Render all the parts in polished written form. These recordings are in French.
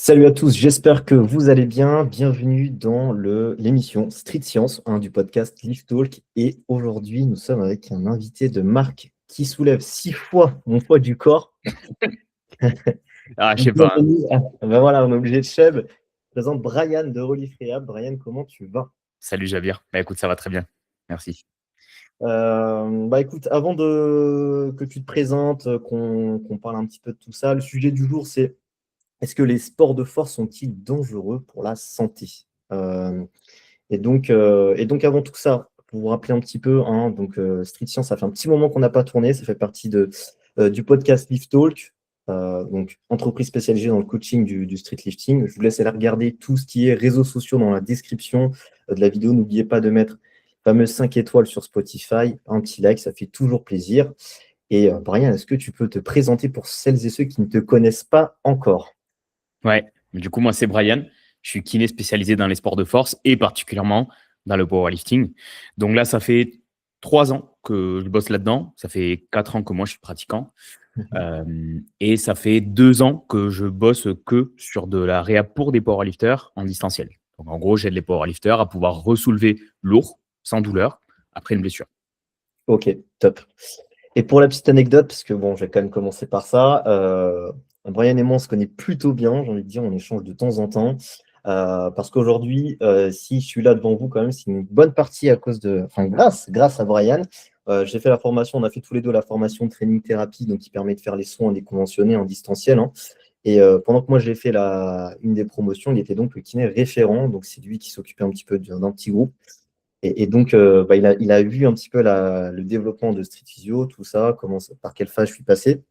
Salut à tous, j'espère que vous allez bien. Bienvenue dans l'émission Street Science du podcast Live Talk. Et aujourd'hui, nous sommes avec un invité de marque qui soulève 6 fois mon poids du corps. Ah, je sais pas, hein. Ben voilà, on est obligé de Cheb. Je présente Brian de Relief Rehab. Brian, comment tu vas? Salut Jabir. Bah écoute, ça va très bien. Merci. Écoute, avant que tu te présentes, qu'on parle un petit peu de tout ça, le sujet du jour, c'est: est-ce que les sports de force sont-ils dangereux pour la santé? Euh, et donc, avant tout ça, pour vous rappeler un petit peu, Street Science, ça fait un petit moment qu'on n'a pas tourné. Ça fait partie du podcast Lift Talk, donc entreprise spécialisée dans le coaching du street lifting. Je vous laisse aller regarder tout ce qui est réseaux sociaux dans la description de la vidéo. N'oubliez pas de mettre fameuses 5 étoiles sur Spotify, un petit like, ça fait toujours plaisir. Et Brian, est-ce que tu peux te présenter pour celles et ceux qui ne te connaissent pas encore? Ouais. Du coup, moi, c'est Brian. Je suis kiné spécialisé dans les sports de force et particulièrement dans le powerlifting. Donc là, ça fait 3 ans que je bosse là-dedans. Ça fait 4 ans que moi, je suis pratiquant. Et ça fait 2 ans que je bosse que sur de la réhab pour des powerlifters en distanciel. Donc en gros, j'aide les powerlifters à pouvoir ressoulever lourd, sans douleur, après une blessure. Ok, top. Et pour la petite anecdote, parce que bon, je vais quand même commencer par ça, Brian et moi, on se connaît plutôt bien, j'ai envie de dire, on échange de temps en temps. Parce qu'aujourd'hui, si je suis là devant vous, quand même, c'est une bonne partie à cause enfin, grâce à Brian. J'ai fait la formation, on a fait tous les deux la formation de training thérapie, donc qui permet de faire les soins déconventionnés en distanciel, hein. Et pendant que moi j'ai fait une des promotions, il était donc le kiné référent, donc c'est lui qui s'occupait un petit peu d'un petit groupe. Et donc, il a vu un petit peu le développement de Street Physio, tout ça, par quelle phase je suis passé.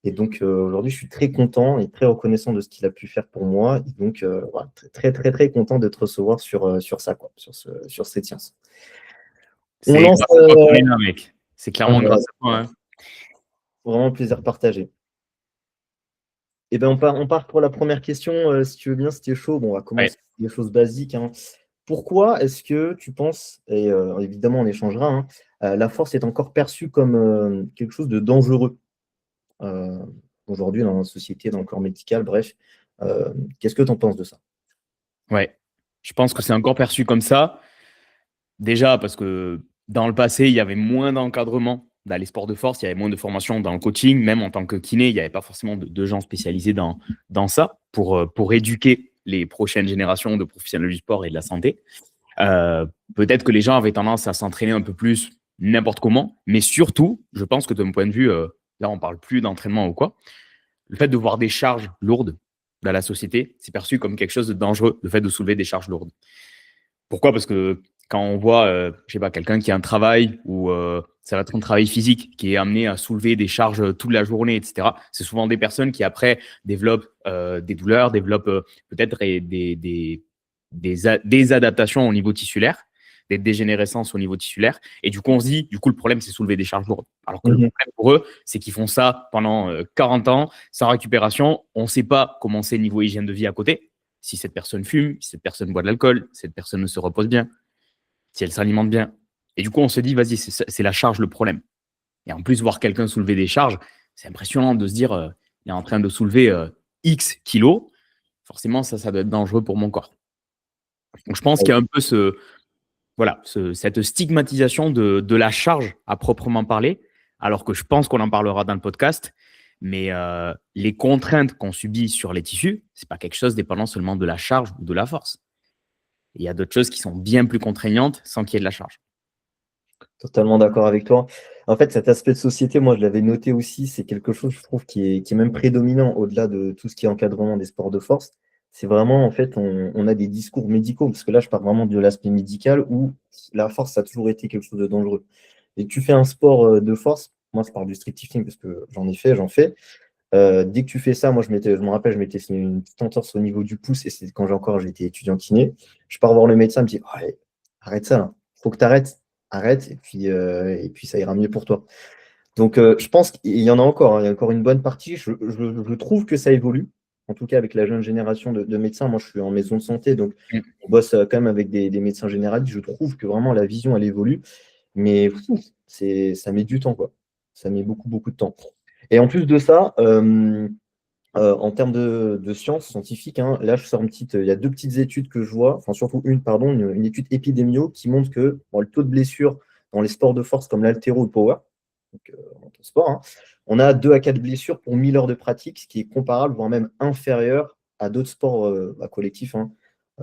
Et donc, aujourd'hui, je suis très content et très reconnaissant de ce qu'il a pu faire pour moi. Et donc, voilà, très, très, très, très content de te recevoir sur ça, quoi, sur cette science. On C'est lance. grâce à toi qu'on est là, mec. C'est clairement Voilà, grâce à toi, hein. vraiment plaisir partagé. Et ben, on part pour la première question, si tu veux bien, si tu es chaud. Bon, on va Ouais. commencer par des choses basiques, hein. Pourquoi est-ce que tu penses, et évidemment on échangera, hein, la force est encore perçue comme quelque chose de dangereux euh, aujourd'hui dans la société, dans le corps médical, bref. Qu'est-ce que tu en penses de ça? Ouais. Je pense que c'est encore perçu comme ça. Déjà parce que dans le passé, il y avait moins d'encadrement dans les sports de force, il y avait moins de formation dans le coaching, même en tant que kiné, il n'y avait pas forcément de gens spécialisés dans ça pour éduquer les prochaines générations de professionnels du sport et de la santé. Peut-être que les gens avaient tendance à s'entraîner un peu plus n'importe comment, mais surtout, je pense que de mon point de vue, là, on parle plus d'entraînement ou quoi, le fait de voir des charges lourdes dans la société, c'est perçu comme quelque chose de dangereux, le fait de soulever des charges lourdes. Pourquoi? Parce que quand on voit, je sais pas, quelqu'un qui a un travail ou ça va être un travail physique, qui est amené à soulever des charges toute la journée, etc., c'est souvent des personnes qui après développent des douleurs, développent peut-être des adaptations au niveau tissulaire, des dégénérescences au niveau tissulaire. Et du coup, on se dit, du coup, le problème, c'est soulever des charges lourdes. Alors que le Mhm. problème pour eux, c'est qu'ils font ça pendant 40 ans, sans récupération. On ne sait pas comment c'est niveau hygiène de vie à côté. Si cette personne fume, si cette personne boit de l'alcool, si cette personne ne se repose bien, si elle s'alimente bien. Et du coup, on se dit, vas-y, c'est la charge le problème. Et en plus, voir quelqu'un soulever des charges, c'est impressionnant de se dire, il est en train de soulever X kilos. Forcément, ça doit être dangereux pour mon corps. Donc, je pense qu'il y a un peu cette stigmatisation de la charge à proprement parler, alors que je pense qu'on en parlera dans le podcast. Mais les contraintes qu'on subit sur les tissus, ce n'est pas quelque chose dépendant seulement de la charge ou de la force. Il y a d'autres choses qui sont bien plus contraignantes sans qu'il y ait de la charge. Totalement d'accord avec toi. En fait, cet aspect de société, moi, je l'avais noté aussi, c'est quelque chose, je trouve, qui est même prédominant au-delà de tout ce qui est encadrement des sports de force. C'est vraiment, en fait, on a des discours médicaux, parce que là, je parle vraiment de l'aspect médical où la force, ça a toujours été quelque chose de dangereux. Et tu fais un sport de force, moi, je parle du street lifting parce que j'en fais. Dès que tu fais ça, moi, je me rappelle, je m'étais fait une petite entorse au niveau du pouce, et c'est quand j'étais étudiant kiné. Je pars voir le médecin, il me dit: oh, allez, arrête ça, là. Faut que tu arrêtes. Arrête, et puis ça ira mieux pour toi. Donc, je pense qu'il y en a encore, hein, il y a encore une bonne partie. Je trouve que ça évolue, en tout cas avec la jeune génération de médecins. Moi, je suis en maison de santé, donc Mm. on bosse quand même avec des médecins généralistes. Je trouve que vraiment la vision, elle évolue, mais ça met du temps, quoi. Ça met beaucoup, beaucoup de temps. Et en plus de ça, En termes de sciences scientifiques, hein, là, il y a deux petites études que je vois, enfin surtout une, pardon, une étude épidémio qui montre que bon, le taux de blessure dans les sports de force comme l'haltéro ou le power, donc, en tant que sport, hein, on a 2 à 4 blessures pour 1000 heures de pratique, ce qui est comparable, voire même inférieur à d'autres sports collectifs, hein,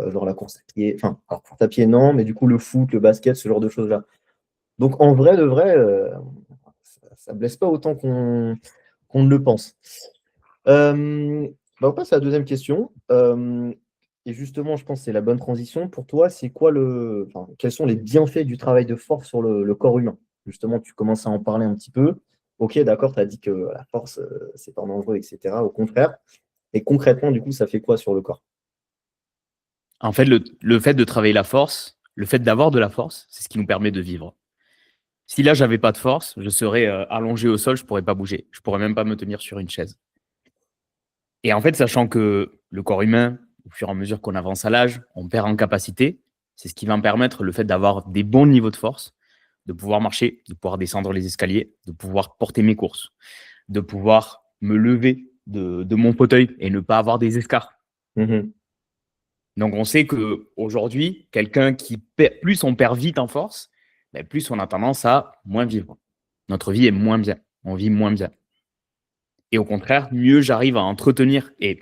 genre la course à pied, enfin, alors, course à pied, non, mais du coup, le foot, le basket, ce genre de choses-là. Donc, en vrai, de vrai, ça ne blesse pas autant qu'on ne le pense. On passe à la deuxième question. Et justement, je pense que c'est la bonne transition. Pour toi, c'est quoi quels sont les bienfaits du travail de force sur le corps humain? Justement, tu commences à en parler un petit peu. Ok, d'accord, tu as dit que la force, c'est pas dangereux, etc. Au contraire. Et concrètement, du coup, ça fait quoi sur le corps? En fait, le fait de travailler la force, le fait d'avoir de la force, c'est ce qui nous permet de vivre. Si là, j'avais pas de force, je serais allongé au sol, je pourrais pas bouger. Je pourrais même pas me tenir sur une chaise. Et en fait, sachant que le corps humain, au fur et à mesure qu'on avance à l'âge, on perd en capacité, c'est ce qui va me permettre le fait d'avoir des bons niveaux de force, de pouvoir marcher, de pouvoir descendre les escaliers, de pouvoir porter mes courses, de pouvoir me lever de mon fauteuil et ne pas avoir des escarres. Mhm. Donc, on sait qu'aujourd'hui, quelqu'un qui perd, plus on perd vite en force, ben, plus on a tendance à moins vivre. Notre vie est moins bien. On vit moins bien. Et au contraire, mieux j'arrive à entretenir. Et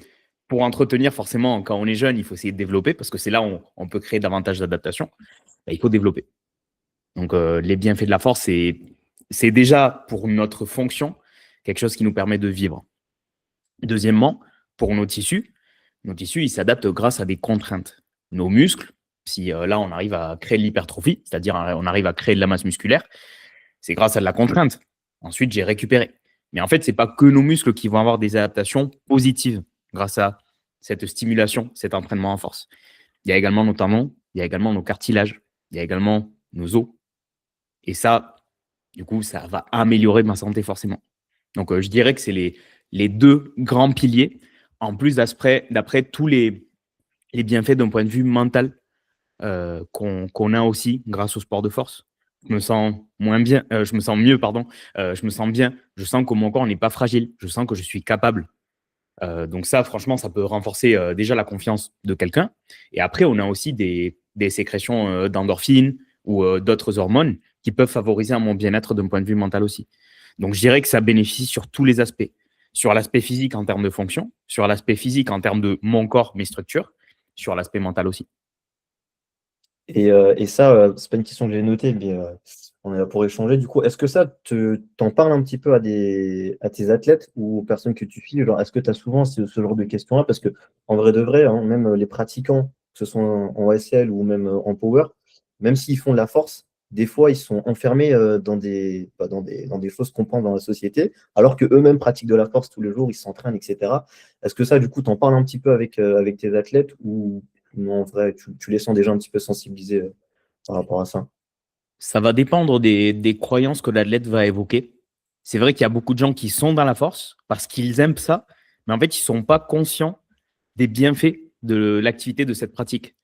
pour entretenir, forcément, quand on est jeune, il faut essayer de développer parce que c'est là où on peut créer davantage d'adaptation. Ben, il faut développer. Donc, les bienfaits de la force, c'est déjà pour notre fonction quelque chose qui nous permet de vivre. Deuxièmement, pour nos tissus, ils s'adaptent grâce à des contraintes. Nos muscles, si là, on arrive à créer de l'hypertrophie, c'est-à-dire on arrive à créer de la masse musculaire, c'est grâce à de la contrainte. Ensuite, j'ai récupéré. Mais en fait, ce n'est pas que nos muscles qui vont avoir des adaptations positives grâce à cette stimulation, cet entraînement en force. Il y a également nos tendons, il y a également nos cartilages, il y a également nos os. Et ça, du coup, ça va améliorer ma santé forcément. Donc, je dirais que c'est les deux grands piliers, en plus d'après tous les bienfaits d'un point de vue mental qu'on a aussi grâce au sport de force. Je me sens moins bien, je me sens mieux, pardon. Je me sens bien. Je sens que mon corps n'est pas fragile. Je sens que je suis capable. Donc ça, franchement, ça peut renforcer déjà la confiance de quelqu'un. Et après, on a aussi des sécrétions d'endorphines ou d'autres hormones qui peuvent favoriser mon bien-être d'un point de vue mental aussi. Donc je dirais que ça bénéficie sur tous les aspects. Sur l'aspect physique en termes de fonction, sur l'aspect physique en termes de mon corps, mes structures, sur l'aspect mental aussi. Et ça, c'est pas une question que j'ai notée, mais on est là pour échanger. Du coup, est-ce que ça, t'en parles un petit peu à tes athlètes ou aux personnes que tu suis? Genre, est-ce que tu as souvent ce genre de questions-là? Parce que en vrai de vrai, hein, même les pratiquants, que ce soit en OSL ou même en power, même s'ils font de la force, des fois, ils sont enfermés dans des fausses comprendre dans la société, alors que eux-mêmes pratiquent de la force tous les jours, ils s'entraînent, etc. Est-ce que ça, du coup, t'en parles un petit peu avec tes athlètes ou non, en vrai, tu les sens déjà un petit peu sensibilisés par rapport à ça. Ça va dépendre des croyances que l'athlète va évoquer. C'est vrai qu'il y a beaucoup de gens qui sont dans la force parce qu'ils aiment ça, mais en fait, ils ne sont pas conscients des bienfaits de l'activité de cette pratique.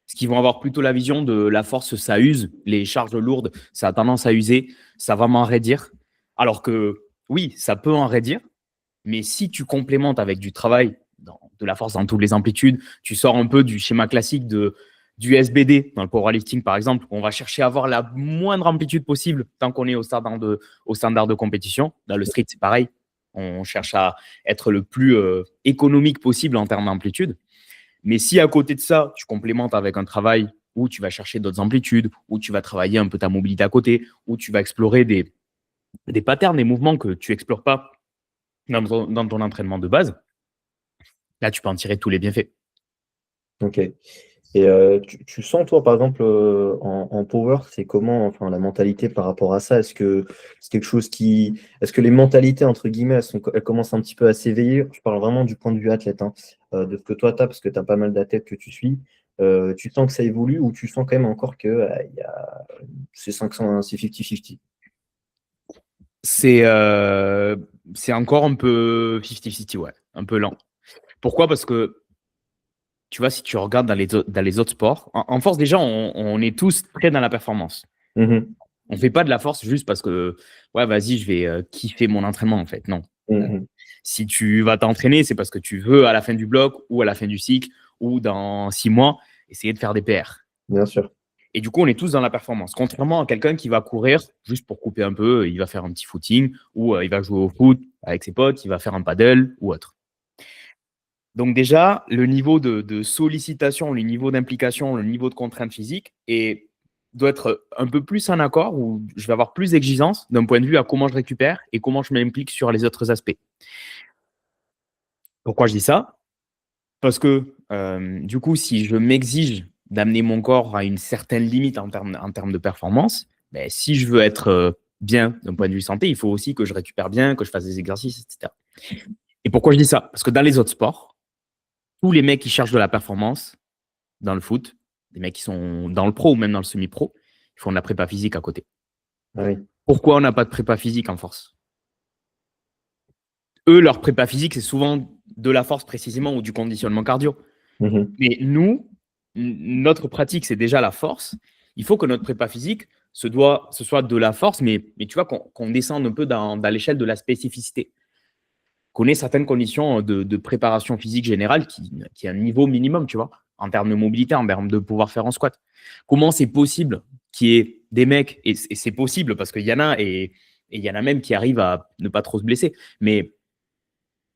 Parce qu'ils vont avoir plutôt la vision de la force, ça use, les charges lourdes, ça a tendance à user, ça va m'enraidir. Alors que oui, ça peut enraidir, mais si tu complémentes avec du travail, de la force dans toutes les amplitudes, tu sors un peu du schéma classique du SBD dans le powerlifting, par exemple, où on va chercher à avoir la moindre amplitude possible tant qu'on est au standard de compétition. Dans le street, c'est pareil. On cherche à être le plus économique possible en termes d'amplitude. Mais si à côté de ça, tu complémentes avec un travail où tu vas chercher d'autres amplitudes, où tu vas travailler un peu ta mobilité à côté, où tu vas explorer des patterns, des mouvements que tu n'explores pas dans ton entraînement de base, là, tu peux en tirer tous les bienfaits. Ok. Et tu sens, toi, par exemple, en power, c'est comment, enfin, la mentalité par rapport à ça? Est-ce que c'est quelque chose qui. Est-ce que les mentalités, entre guillemets, elles commencent un petit peu à s'éveiller? Je parle vraiment du point de vue athlète, hein, de ce que toi, tu as, parce que tu as pas mal d'athlètes que tu suis. Tu sens que ça évolue ou tu sens quand même encore que c'est 500, c'est 50-50? C'est c'est encore un peu 50-50, ouais, un peu lent. Pourquoi? Parce que, tu vois, si tu regardes dans les autres sports, en force, déjà, on est tous très dans la performance. Mhm. On ne fait pas de la force juste parce que, ouais, vas-y, je vais kiffer mon entraînement, en fait. Non. Euh, Mhm. Si tu vas t'entraîner, c'est parce que tu veux à la fin du bloc ou à la fin du cycle ou dans 6 mois essayer de faire des PR. Bien sûr. Et du coup, on est tous dans la performance. Contrairement à quelqu'un qui va courir juste pour couper un peu, il va faire un petit footing ou il va jouer au foot avec ses potes, il va faire un paddle ou autre. Donc déjà, le niveau de sollicitation, le niveau d'implication, le niveau de contrainte physique doit être un peu plus en accord, où je vais avoir plus d'exigence d'un point de vue à comment je récupère et comment je m'implique sur les autres aspects. Pourquoi je dis ça? Parce que du coup, si je m'exige d'amener mon corps à une certaine limite en termes de performance, ben, si je veux être bien d'un point de vue santé, il faut aussi que je récupère bien, que je fasse des exercices, etc. Et pourquoi je dis ça? Parce que dans les autres sports, tous les mecs qui cherchent de la performance dans le foot, des mecs qui sont dans le pro ou même dans le semi-pro, ils font de la prépa physique à côté. Ah oui. Pourquoi on n'a pas de prépa physique en force? Eux, leur prépa physique, c'est souvent de la force précisément ou du conditionnement cardio. Mais nous, notre pratique, c'est déjà la force. Il faut que notre prépa physique ce soit de la force, mais tu vois, qu'on descende un peu dans l'échelle de la spécificité. Qu'on ait certaines conditions de préparation physique générale qui est un niveau minimum, tu vois, en termes de mobilité, en termes de pouvoir faire en squat. Comment c'est possible qu'il y ait des mecs, et c'est possible parce qu'il y en a, et il y en a même qui arrivent à ne pas trop se blesser, mais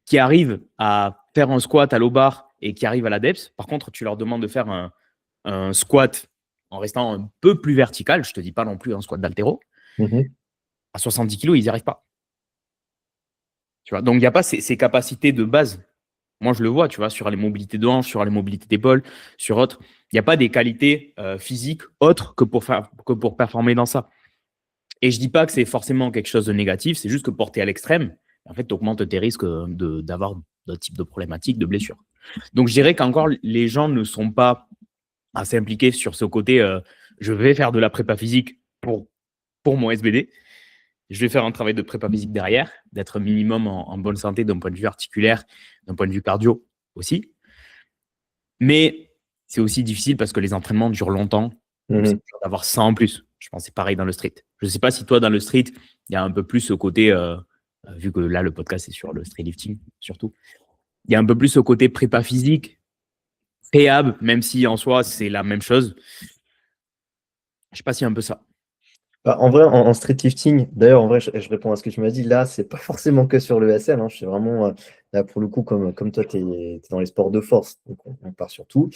qui arrivent à faire un squat à low bar et qui arrivent à la depth. Par contre, tu leur demandes de faire un squat en restant un peu plus vertical, je ne te dis pas non plus un squat d'haltéro, à 70 kg, ils n'y arrivent pas. Tu vois, donc, il n'y a pas ces capacités de base. Moi, je le vois, tu vois, sur les mobilités de hanches, sur les mobilités d'épaule, sur autres. Il n'y a pas des qualités physiques autres que pour performer dans ça. Et je ne dis pas que c'est forcément quelque chose de négatif, c'est juste que porté à l'extrême, en fait, tu augmentes tes risques d'avoir d'autres types de problématiques, de blessures. Donc, je dirais qu'encore, les gens ne sont pas assez impliqués sur ce côté je vais faire de la prépa physique pour mon SBD. Je vais faire un travail de prépa physique derrière, d'être minimum en bonne santé d'un point de vue articulaire, d'un point de vue cardio aussi. Mais c'est aussi difficile parce que les entraînements durent longtemps. Donc c'est dur d'avoir ça en plus. Je pense que c'est pareil dans le street. Je ne sais pas si toi, dans le street, il y a un peu plus ce côté, vu que là, le podcast est sur le street lifting surtout, il y a un peu plus ce côté prépa physique, préhab, même si en soi, c'est la même chose. Je ne sais pas s'il y a un peu ça. Bah, en vrai, en street lifting, d'ailleurs, en vrai, je réponds à ce que tu m'as dit. Là, c'est pas forcément que sur le SL. Je suis vraiment, là, pour le coup, comme toi, tu es dans les sports de force. Donc, on part sur tout.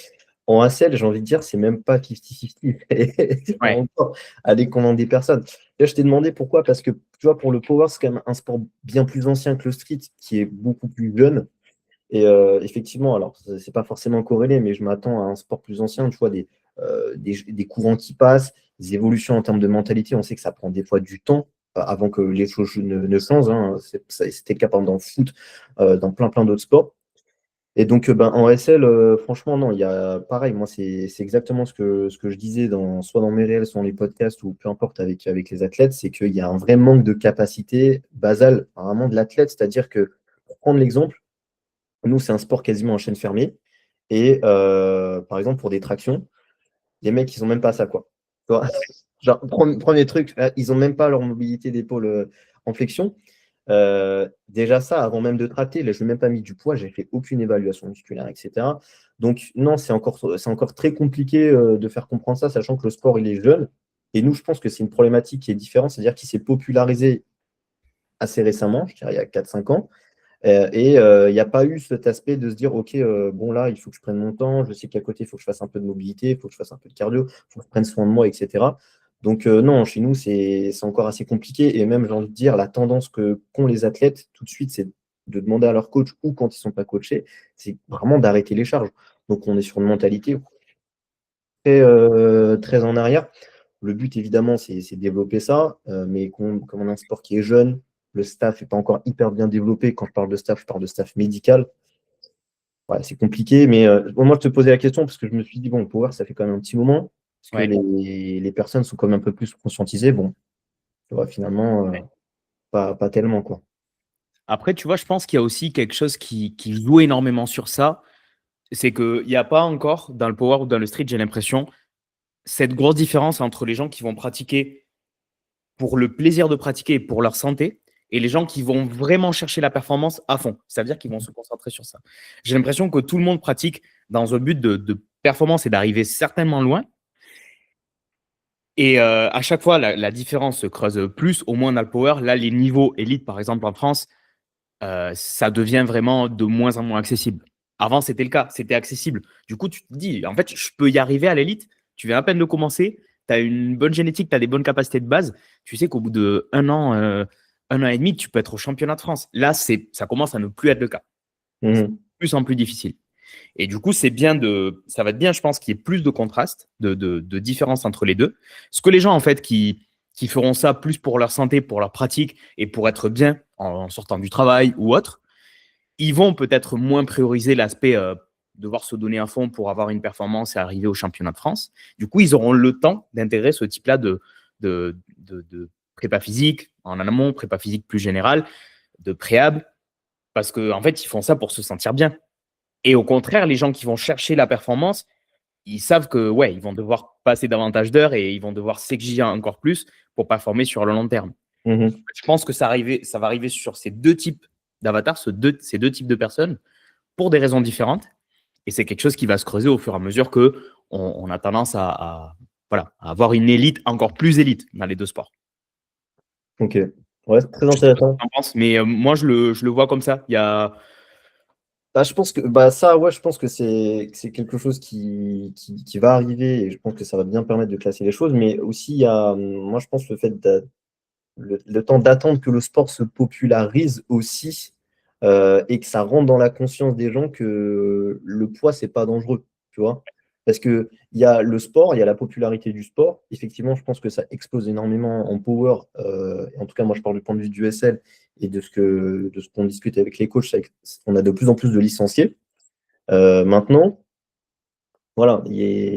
En ACL, j'ai envie de dire, c'est même pas 50-50. C'est pas encore aller commander personne. Là, je t'ai demandé pourquoi, parce que tu vois, pour le power, c'est quand même un sport bien plus ancien que le street, qui est beaucoup plus jeune. Et effectivement, alors, c'est pas forcément corrélé, mais je m'attends à un sport plus ancien, tu vois, des courants qui passent, des évolutions en termes de mentalité. On sait que ça prend des fois du temps avant que les choses ne changent. C'était le cas dans le foot, dans plein d'autres sports. Et donc, en SL, franchement, non, il y a pareil, moi, c'est exactement ce que je disais soit dans mes réels, soit dans les podcasts, ou peu importe avec les athlètes, c'est qu'il y a un vrai manque de capacité basale, vraiment de l'athlète. C'est-à-dire que, pour prendre l'exemple, nous, c'est un sport quasiment en chaîne fermée. Et par exemple, pour des tractions, les mecs, ils n'ont même pas ça, quoi. Tu vois. Genre, premier truc, ils n'ont même pas leur mobilité d'épaule en flexion. Déjà ça, avant même de tracter, là, je n'ai même pas mis du poids, j'ai fait aucune évaluation musculaire, etc. Donc non, c'est encore très compliqué de faire comprendre ça, sachant que le sport, il est jeune. Et nous, je pense que c'est une problématique qui est différente, c'est-à-dire qu'il s'est popularisé assez récemment, je dirais il y a 4-5 ans. Et il n'y a pas eu cet aspect de se dire, OK, bon là, il faut que je prenne mon temps, je sais qu'à côté, il faut que je fasse un peu de mobilité, il faut que je fasse un peu de cardio, il faut que je prenne soin de moi, etc. Donc non, chez nous, c'est encore assez compliqué. Et même, j'ai envie de dire, la tendance qu'ont les athlètes tout de suite, c'est de demander à leur coach, ou quand ils ne sont pas coachés, c'est vraiment d'arrêter les charges. Donc on est sur une mentalité très en arrière. Le but, évidemment, c'est de développer ça, mais comme on a un sport qui est jeune, le staff n'est pas encore hyper bien développé. Quand je parle de staff, je parle de staff médical. Ouais, c'est compliqué, mais moi, je te posais la question parce que je me suis dit, bon, le Power, ça fait quand même un petit moment. Est-ce que les personnes sont quand même un peu plus conscientisées? Bon, tu vois, finalement, pas tellement, quoi. Après, tu vois, je pense qu'il y a aussi quelque chose qui joue énormément sur ça. C'est qu'il n'y a pas encore, dans le power ou dans le street, j'ai l'impression, cette grosse différence entre les gens qui vont pratiquer pour le plaisir de pratiquer et pour leur santé et les gens qui vont vraiment chercher la performance à fond. Ça veut dire qu'ils vont se concentrer sur ça. J'ai l'impression que tout le monde pratique dans un but de performance et d'arriver certainement loin. Et à chaque fois, la différence se creuse plus. Au moins, on a le power. Là, les niveaux élites, par exemple, en France, ça devient vraiment de moins en moins accessible. Avant, c'était le cas. C'était accessible. Du coup, tu te dis, en fait, je peux y arriver à l'élite. Tu viens à peine de commencer. Tu as une bonne génétique, tu as des bonnes capacités de base. Tu sais qu'au bout d'un an, 1 an et demi, tu peux être au championnat de France. Là, ça commence à ne plus être le cas. C'est de plus en plus difficile. Et du coup, ça va être bien, je pense, qu'il y ait plus de contraste, de différence entre les deux. Ce que les gens, en fait, qui feront ça plus pour leur santé, pour leur pratique et pour être bien en sortant du travail ou autre, ils vont peut-être moins prioriser l'aspect devoir se donner à fond pour avoir une performance et arriver au championnat de France. Du coup, ils auront le temps d'intégrer ce type-là de prépa physique en amont, prépa physique plus générale, de préhab, parce qu'en fait, ils font ça pour se sentir bien. Et au contraire, les gens qui vont chercher la performance, ils savent que ouais, ils vont devoir passer davantage d'heures et ils vont devoir s'exiger encore plus pour performer sur le long terme. Je pense que ça va arriver sur ces deux types d'avatars, ces deux types de personnes, pour des raisons différentes. Et c'est quelque chose qui va se creuser au fur et à mesure qu'on a tendance voilà, à avoir une élite encore plus élite dans les deux sports. Ok, ouais, c'est très Je sais pas ce que intéressant. tu en penses, mais moi, je le vois comme ça. Il y a Je pense que je pense que c'est quelque chose qui va arriver et je pense que ça va bien permettre de classer les choses. Mais aussi, il y a, moi, je pense le fait le temps d'attendre que le sport se popularise aussi et que ça rentre dans la conscience des gens que le poids, c'est pas dangereux, tu vois. Parce que il y a le sport, il y a la popularité du sport. Effectivement, je pense que ça explose énormément en power. Et en tout cas, moi, je parle du point de vue du SL et de ce qu'on discute avec les coachs. On a de plus en plus de licenciés. Maintenant, voilà,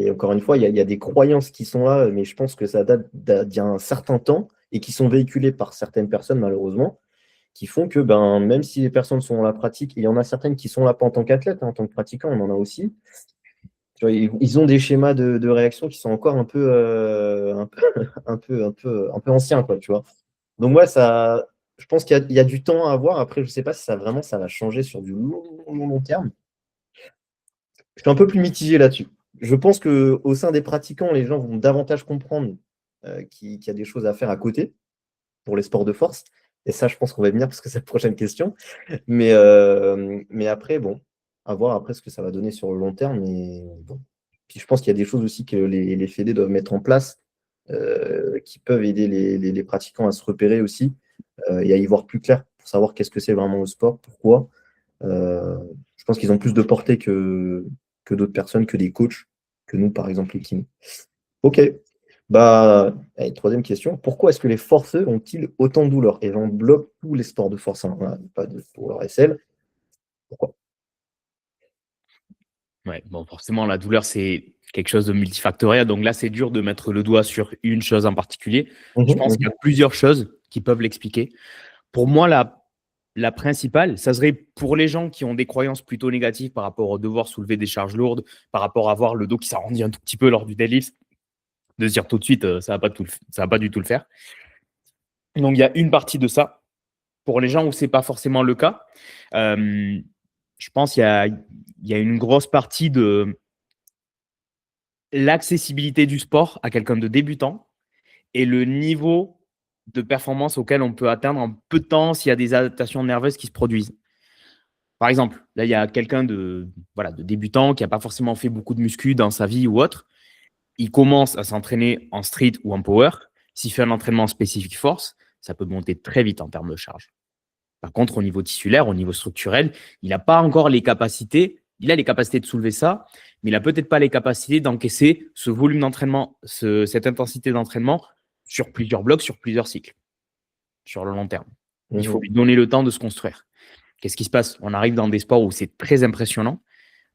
encore une fois, il y a des croyances qui sont là, mais je pense que ça date d'il y a un certain temps et qui sont véhiculées par certaines personnes, malheureusement, qui font que même si les personnes sont dans la pratique, et il y en a certaines qui sont là pas en tant qu'athlètes, hein, en tant que pratiquants, on en a aussi, tu vois, ils ont des schémas de réaction qui sont encore un peu anciens, quoi, tu vois. Donc, ouais, je pense qu'il y a du temps à avoir. Après, je ne sais pas si ça va changer sur du long terme. Je suis un peu plus mitigé là-dessus. Je pense qu'au sein des pratiquants, les gens vont davantage comprendre qu'il y a des choses à faire à côté pour les sports de force. Et ça, je pense qu'on va y venir parce que c'est la prochaine question. Mais après, bon, à voir après ce que ça va donner sur le long terme. Mais bon. Puis je pense qu'il y a des choses aussi que les fédés doivent mettre en place qui peuvent aider les pratiquants à se repérer aussi et à y voir plus clair pour savoir qu'est-ce que c'est vraiment le sport, pourquoi. Je pense qu'ils ont plus de portée que d'autres personnes, que des coachs, que nous, par exemple, les kinés. Ok. Allez, troisième question. Pourquoi est-ce que les forceux ont-ils autant de douleurs? Et j'englobe tous les sports de force, hein. Voilà, pas de pour leur SL. Pourquoi? Ouais, bon, forcément, la douleur, c'est quelque chose de multifactoriel. Donc là, c'est dur de mettre le doigt sur une chose en particulier. Je pense qu'il y a plusieurs choses qui peuvent l'expliquer. Pour moi, la principale, ça serait pour les gens qui ont des croyances plutôt négatives par rapport au devoir soulever des charges lourdes, par rapport à avoir le dos qui s'arrondit un tout petit peu lors du deadlift, de se dire tout de suite, ça ne va pas du tout le faire. Donc, il y a une partie de ça. Pour les gens où ce n'est pas forcément le cas, je pense qu'il y a une grosse partie de l'accessibilité du sport à quelqu'un de débutant et le niveau de performance auquel on peut atteindre en peu de temps s'il y a des adaptations nerveuses qui se produisent. Par exemple, là, il y a quelqu'un de débutant qui n'a pas forcément fait beaucoup de muscu dans sa vie ou autre. Il commence à s'entraîner en street ou en power. S'il fait un entraînement spécifique force, ça peut monter très vite en termes de charge. Par contre, au niveau tissulaire, au niveau structurel, il n'a pas encore les capacités. Il a les capacités de soulever ça, mais il n'a peut-être pas les capacités d'encaisser ce volume d'entraînement, cette intensité d'entraînement sur plusieurs blocs, sur plusieurs cycles, sur le long terme. Il faut lui donner le temps de se construire. Qu'est-ce qui se passe? On arrive dans des sports où c'est très impressionnant.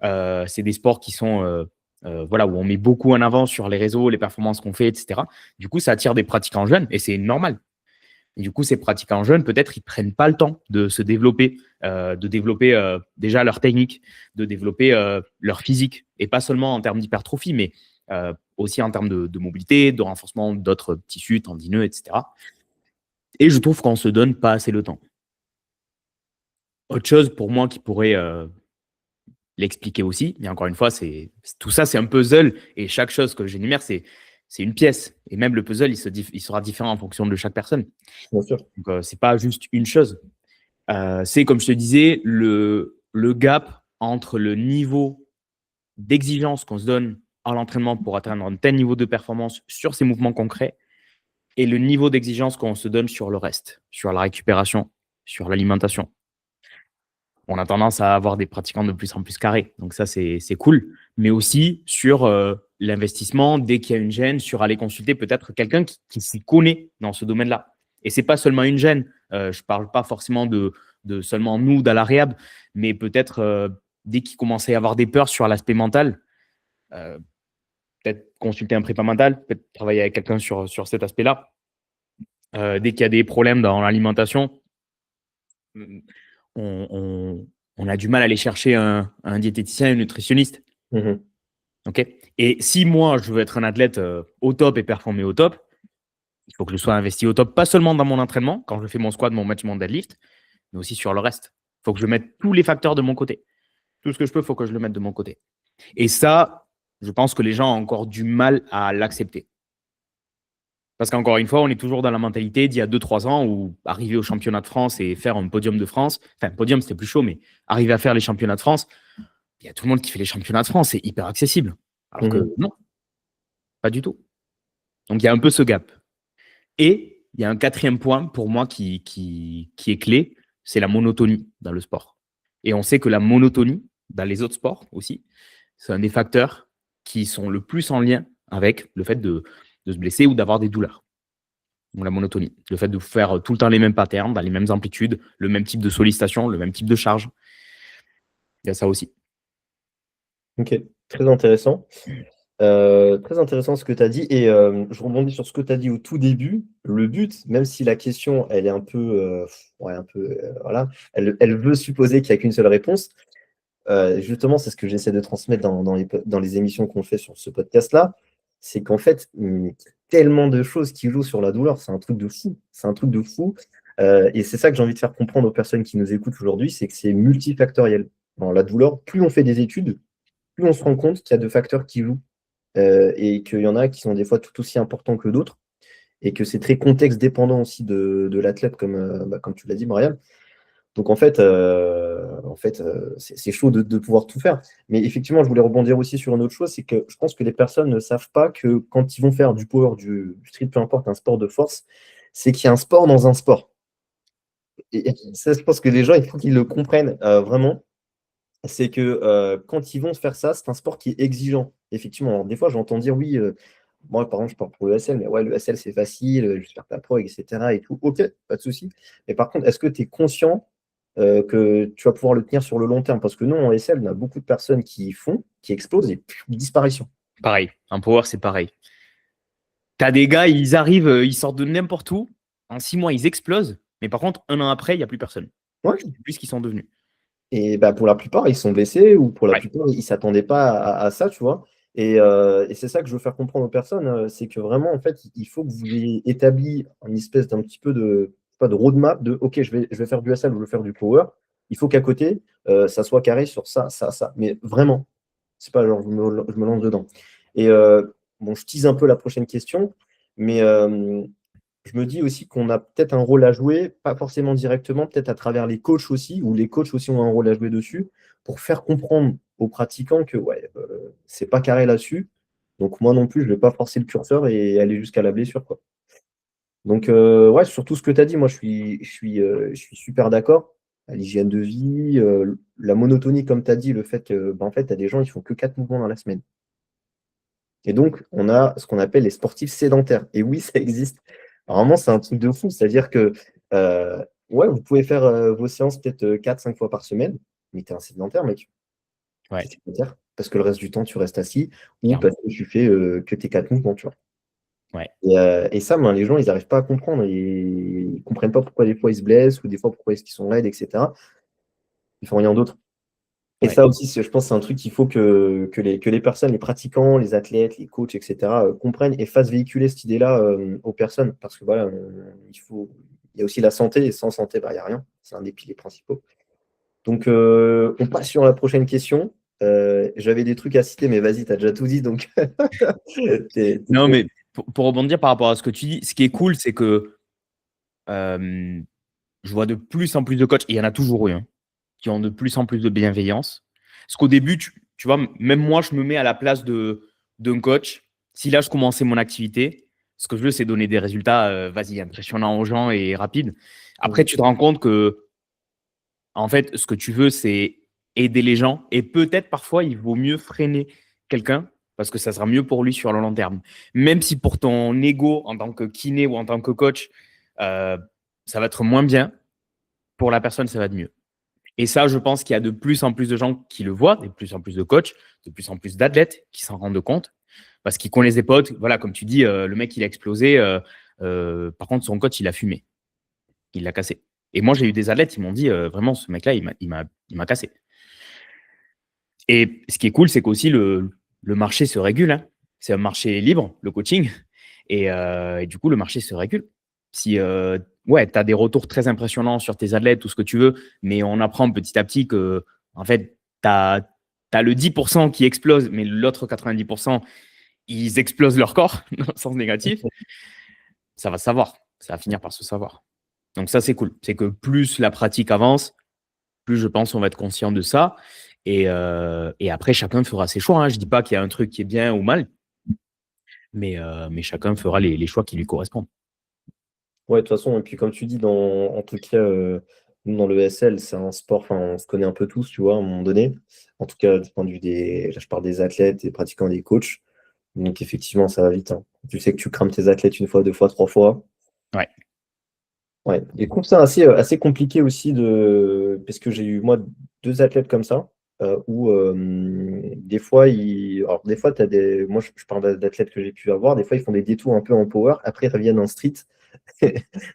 C'est des sports qui sont où on met beaucoup en avant sur les réseaux, les performances qu'on fait, etc. Du coup, ça attire des pratiquants jeunes et c'est normal. Et du coup, ces pratiquants jeunes, peut-être, ils ne prennent pas le temps de se développer, déjà leur technique, de développer leur physique. Et pas seulement en termes d'hypertrophie, mais aussi en termes de mobilité, de renforcement d'autres tissus tendineux, etc. Et je trouve qu'on ne se donne pas assez le temps. Autre chose pour moi qui pourrait l'expliquer aussi, mais encore une fois, tout ça, c'est un puzzle et chaque chose que j'énumère, c'est une pièce. Et même le puzzle, il sera différent en fonction de chaque personne. Bien sûr. Donc, c'est pas juste une chose. C'est, comme je te disais, le gap entre le niveau d'exigence qu'on se donne à l'entraînement pour atteindre un tel niveau de performance sur ces mouvements concrets et le niveau d'exigence qu'on se donne sur le reste, sur la récupération, sur l'alimentation. On a tendance à avoir des pratiquants de plus en plus carrés. Donc ça, c'est cool. Mais aussi sur l'investissement, dès qu'il y a une gêne, sur aller consulter peut-être quelqu'un qui s'y connaît dans ce domaine-là. Et ce n'est pas seulement une gêne. Je ne parle pas forcément de seulement nous, dans la réhab, mais peut-être dès qu'il commence à y avoir des peurs sur l'aspect mental, peut-être consulter un prépa mental, peut-être travailler avec quelqu'un sur cet aspect-là. Dès qu'il y a des problèmes dans l'alimentation, on a du mal à aller chercher un diététicien et un nutritionniste. Mhm. Okay, et si moi, je veux être un athlète au top et performer au top, il faut que je sois investi au top, pas seulement dans mon entraînement, quand je fais mon squat, mon bench, mon deadlift, mais aussi sur le reste. Il faut que je mette tous les facteurs de mon côté. Tout ce que je peux, il faut que je le mette de mon côté. Et ça, je pense que les gens ont encore du mal à l'accepter. Parce qu'encore une fois, on est toujours dans la mentalité d'il y a 2-3 ans où arriver au championnat de France et faire un podium de France, enfin, podium, c'était plus chaud, mais arriver à faire les championnats de France, il y a tout le monde qui fait les championnats de France, c'est hyper accessible. Alors que non, pas du tout. Donc, il y a un peu ce gap. Et il y a un quatrième point pour moi qui est clé, c'est la monotonie dans le sport. Et on sait que la monotonie, dans les autres sports aussi, c'est un des facteurs qui sont le plus en lien avec le fait de se blesser ou d'avoir des douleurs. Donc la monotonie, le fait de faire tout le temps les mêmes patterns, dans les mêmes amplitudes, le même type de sollicitation, le même type de charge. Il y a ça aussi. Ok, très intéressant. Très intéressant ce que tu as dit. Et je rebondis sur ce que tu as dit au tout début. Le but, même si la question, elle est un peu, voilà, elle veut supposer qu'il n'y a qu'une seule réponse. Justement, c'est ce que j'essaie de transmettre dans les émissions qu'on fait sur ce podcast-là. C'est qu'en fait, il y a tellement de choses qui jouent sur la douleur. C'est un truc de fou. C'est un truc de fou. Et c'est ça que j'ai envie de faire comprendre aux personnes qui nous écoutent aujourd'hui, c'est que c'est multifactoriel. Dans la douleur, plus on fait des études, plus on se rend compte qu'il y a deux facteurs qui jouent et qu'il y en a qui sont des fois tout aussi importants que d'autres et que c'est très contexte dépendant aussi de l'athlète, comme tu l'as dit, Marianne. Donc c'est chaud de pouvoir tout faire. Mais effectivement, je voulais rebondir aussi sur une autre chose, c'est que je pense que les personnes ne savent pas que quand ils vont faire du power, du street, peu importe, un sport de force, c'est qu'il y a un sport dans un sport. Et ça, je pense que les gens, il faut qu'ils le comprennent vraiment. C'est que quand ils vont faire ça, c'est un sport qui est exigeant. Effectivement, alors, des fois, j'entends dire oui, moi, par exemple, je parle pour le SL, mais ouais, le SL, c'est facile, je vais faire ta pro, etc. Et tout. Ok, pas de souci. Mais par contre, est-ce que tu es conscient que tu vas pouvoir le tenir sur le long terme? Parce que nous, en SL, on a beaucoup de personnes qui font, qui explosent et disparition. Pareil. En power, c'est pareil. Tu as des gars, ils arrivent, ils sortent de n'importe où. En 6 mois, ils explosent. Mais par contre, 1 an après, il n'y a plus personne. Ouais. Je ne sais plus ce qu'ils sont devenus. Et bah, pour la plupart, ils sont blessés ou pour la Ouais. plupart, ils ne s'attendaient pas à ça, tu vois. Et c'est ça que je veux faire comprendre aux personnes, c'est que vraiment, en fait, il faut que vous ayez établi une espèce d'un petit peu de, pas de roadmap de OK, je vais faire du SL ou je vais faire du power. Il faut qu'à côté, ça soit carré sur ça, ça, ça. Mais vraiment, c'est pas genre je me lance dedans. Et bon, je tease un peu la prochaine question, mais je me dis aussi qu'on a peut-être un rôle à jouer, pas forcément directement, peut-être à travers les coachs aussi, ou les coachs aussi ont un rôle à jouer dessus, pour faire comprendre aux pratiquants que ouais, c'est pas carré là-dessus. Donc moi non plus, je ne vais pas forcer le curseur et aller jusqu'à la blessure, quoi. Donc ouais, sur tout ce que tu as dit, moi je suis super d'accord. L'hygiène de vie, la monotonie, comme tu as dit, le fait que bah, en fait, tu as des gens, ils font que 4 mouvements dans la semaine. Et donc, on a ce qu'on appelle les sportifs sédentaires. Et oui, ça existe. Alors, vraiment, c'est un truc de fou. C'est-à-dire que, ouais, vous pouvez faire vos séances peut-être 4-5 fois par semaine, mais tu es un sédentaire, mec. Ouais. Tu es sédentaire parce que le reste du temps, tu restes assis ou Clairement. parce que tu fais que tes 4 mouvements, tu vois. Ouais. Et ça, ben, les gens, ils n'arrivent pas à comprendre. Et ils ne comprennent pas pourquoi des fois ils se blessent ou des fois pourquoi est-ce qu'ils sont raides, etc. Ils font rien d'autre. Et Ouais. ça aussi, je pense, c'est un truc qu'il faut que les personnes, les pratiquants, les athlètes, les coachs, etc., comprennent et fassent véhiculer cette idée-là aux personnes. Parce que voilà, il y a aussi la santé, et sans santé, il n'y a rien. C'est un des piliers principaux. Donc, on passe sur la prochaine question. J'avais des trucs à citer, mais vas-y, tu as déjà tout dit, donc t'es Non, trop. mais pour rebondir par rapport à ce que tu dis, ce qui est cool, c'est que je vois de plus en plus de coachs, et il y en a toujours eu, hein, qui ont de plus en plus de bienveillance. Parce qu'au début, tu vois, même moi, je me mets à la place d'un coach. Si là, je commençais mon activité, ce que je veux, c'est donner des résultats, vas-y, impressionnants aux gens et rapides. Après, tu te rends compte que, en fait, ce que tu veux, c'est aider les gens. Et peut-être, parfois, il vaut mieux freiner quelqu'un parce que ça sera mieux pour lui sur le long terme. Même si pour ton ego, en tant que kiné ou en tant que coach, euh, ça va être moins bien, pour la personne, ça va être mieux. Et ça, je pense qu'il y a de plus en plus de gens qui le voient, de plus en plus de coachs, de plus en plus d'athlètes qui s'en rendent compte parce qu'ils connaissent des potes. Voilà, comme tu dis, le mec, il a explosé. Par contre, son coach, il a fumé. Il l'a cassé. Et moi, j'ai eu des athlètes, ils m'ont dit, vraiment, ce mec-là, il m'a cassé. Et ce qui est cool, c'est qu'aussi, le marché se régule, hein. C'est un marché libre, le coaching. Et du coup, le marché se régule. Si ouais, tu as des retours très impressionnants sur tes athlètes, tout ce que tu veux, mais on apprend petit à petit que, en fait, tu as le 10% qui explose, mais l'autre 90%, ils explosent leur corps, dans le sens négatif, ça va se savoir. Ça va finir par se savoir. Donc ça, c'est cool. C'est que plus la pratique avance, plus je pense on va être conscient de ça. Et après, chacun fera ses choix, hein. Je ne dis pas qu'il y a un truc qui est bien ou mal, mais chacun fera les choix qui lui correspondent. Ouais, de toute façon, et puis comme tu dis, en tout cas, nous, dans le SL, c'est un sport, enfin, on se connaît un peu tous, tu vois, à un moment donné. En tout cas, du point de vue là, je parle des athlètes, des pratiquants, des coachs. Donc, effectivement, ça va vite, hein. Tu sais que tu crames tes athlètes une fois, deux fois, trois fois. Ouais. Ouais. Et je trouve ça assez compliqué aussi parce que j'ai eu, moi, deux athlètes comme ça, où des fois, alors, des fois, moi, je parle d'athlètes que j'ai pu avoir, des fois, ils font des détours un peu en power, après, ils reviennent en street.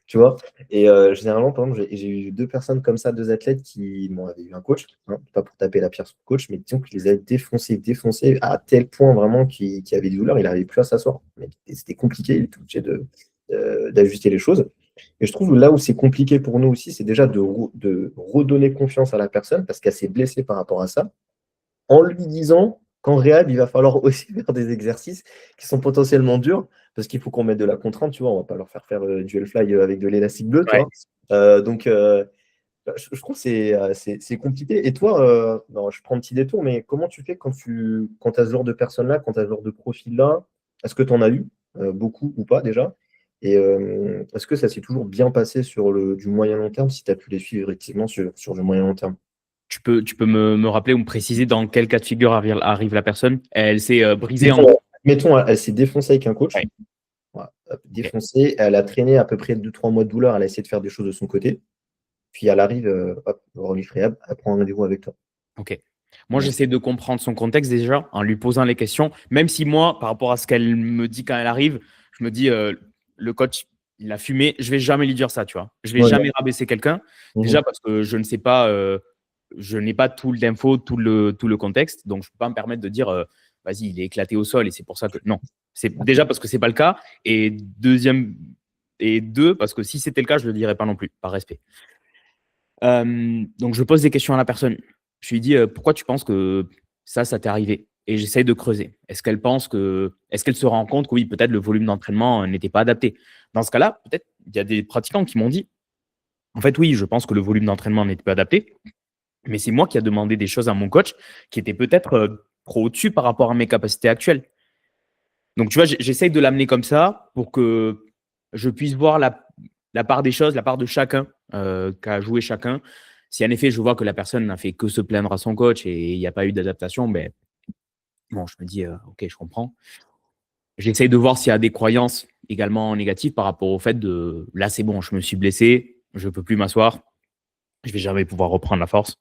Tu vois? Et généralement, par exemple, j'ai eu deux personnes comme ça, deux athlètes qui avaient eu un coach, hein, pas pour taper la pierre sur le coach, mais disons qu'il les a défoncés à tel point vraiment qu'il avait des douleurs, il n'arrivait plus à s'asseoir. Mais c'était compliqué, il était obligé d'ajuster les choses. Et je trouve là où c'est compliqué pour nous aussi, c'est déjà de redonner confiance à la personne parce qu'elle s'est blessée par rapport à ça, en lui disant qu'en réel, il va falloir aussi faire des exercices qui sont potentiellement durs, parce qu'il faut qu'on mette de la contrainte, tu vois, on va pas leur faire du Hellfly avec de l'élastique bleu, tu Ouais. vois. Donc, je trouve que c'est compliqué. Et toi, non, je prends un petit détour, mais comment tu fais quand tu as ce genre de personnes-là, quand tu as ce genre de profil-là? Est-ce que tu en as eu beaucoup ou pas déjà? Et est-ce que ça s'est toujours bien passé sur du moyen long terme, si tu as pu les suivre effectivement sur du moyen long terme? Tu peux me rappeler ou me préciser dans quel cas de figure arrive la personne? Elle s'est brisée en. Mettons, elle s'est défoncée avec un coach. Ouais. Voilà, Ok. défoncée, elle a traîné à peu près 2-3 mois de douleur, elle a essayé de faire des choses de son côté. Puis elle arrive, hop, relief rehab, elle prend un rendez-vous avec toi. Ok. Moi, j'essaie de comprendre son contexte déjà en lui posant les questions. Même si moi, par rapport à ce qu'elle me dit quand elle arrive, je me dis, le coach, il a fumé. Je vais jamais lui dire ça, tu vois. Je vais Ouais. jamais rabaisser quelqu'un. Mhm. Déjà parce que je ne sais pas, je n'ai pas tout l'info, tout le contexte. Donc, je ne peux pas me permettre de dire, vas-y, il est éclaté au sol et c'est pour ça que. Non. C'est déjà parce que ce n'est pas le cas. Et deux, parce que si c'était le cas, je ne le dirais pas non plus, par respect. Donc, je pose des questions à la personne. Je lui dis, pourquoi tu penses que ça t'est arrivé? Et j'essaye de creuser. Est-ce qu'elle se rend compte que oui, peut-être le volume d'entraînement n'était pas adapté? Dans ce cas-là, peut-être, il y a des pratiquants qui m'ont dit, en fait, oui, je pense que le volume d'entraînement n'était pas adapté, mais c'est moi qui ai demandé des choses à mon coach qui étaient peut-être trop au-dessus par rapport à mes capacités actuelles. Donc, tu vois, j'essaye de l'amener comme ça pour que je puisse voir la part des choses, la part de chacun, qu'a joué chacun. Si en effet, je vois que la personne n'a fait que se plaindre à son coach et il n'y a pas eu d'adaptation, ben, bon, je me dis, OK, je comprends. J'essaye de voir s'il y a des croyances également négatives par rapport au fait de là, c'est bon, je me suis blessé, je ne peux plus m'asseoir, je ne vais jamais pouvoir reprendre la force.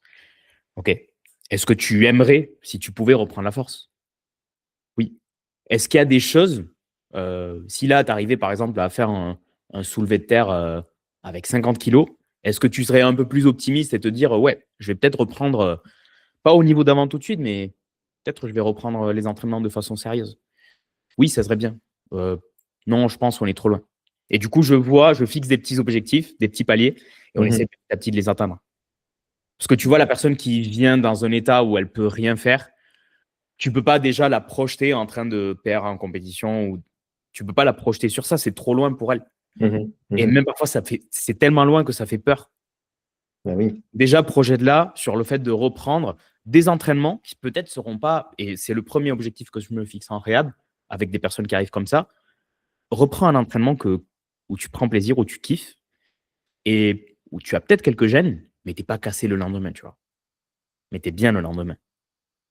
OK. Est-ce que tu aimerais, si tu pouvais, reprendre la force? Oui. Est-ce qu'il y a des choses, si là, tu arrivais par exemple à faire un soulevé de terre avec 50 kilos, est-ce que tu serais un peu plus optimiste et te dire, ouais, je vais peut-être reprendre, pas au niveau d'avant tout de suite, mais peut-être je vais reprendre les entraînements de façon sérieuse? Oui, ça serait bien. Non, je pense qu'on est trop loin. Et du coup, je fixe des petits objectifs, des petits paliers, et on essaie petit à petit de les atteindre. Parce que tu vois, la personne qui vient dans un état où elle peut rien faire, tu peux pas déjà la projeter en train de perdre en compétition, ou tu peux pas la projeter sur ça, c'est trop loin pour elle. Et même parfois, c'est tellement loin que ça fait peur. Bah oui. Déjà, projette-là sur le fait de reprendre des entraînements qui peut-être seront pas, et c'est le premier objectif que je me fixe en réhab, avec des personnes qui arrivent comme ça. Reprends un entraînement où tu prends plaisir, où tu kiffes, et où tu as peut-être quelques gènes, mais tu n'es pas cassé le lendemain, tu vois. Mais tu es bien le lendemain.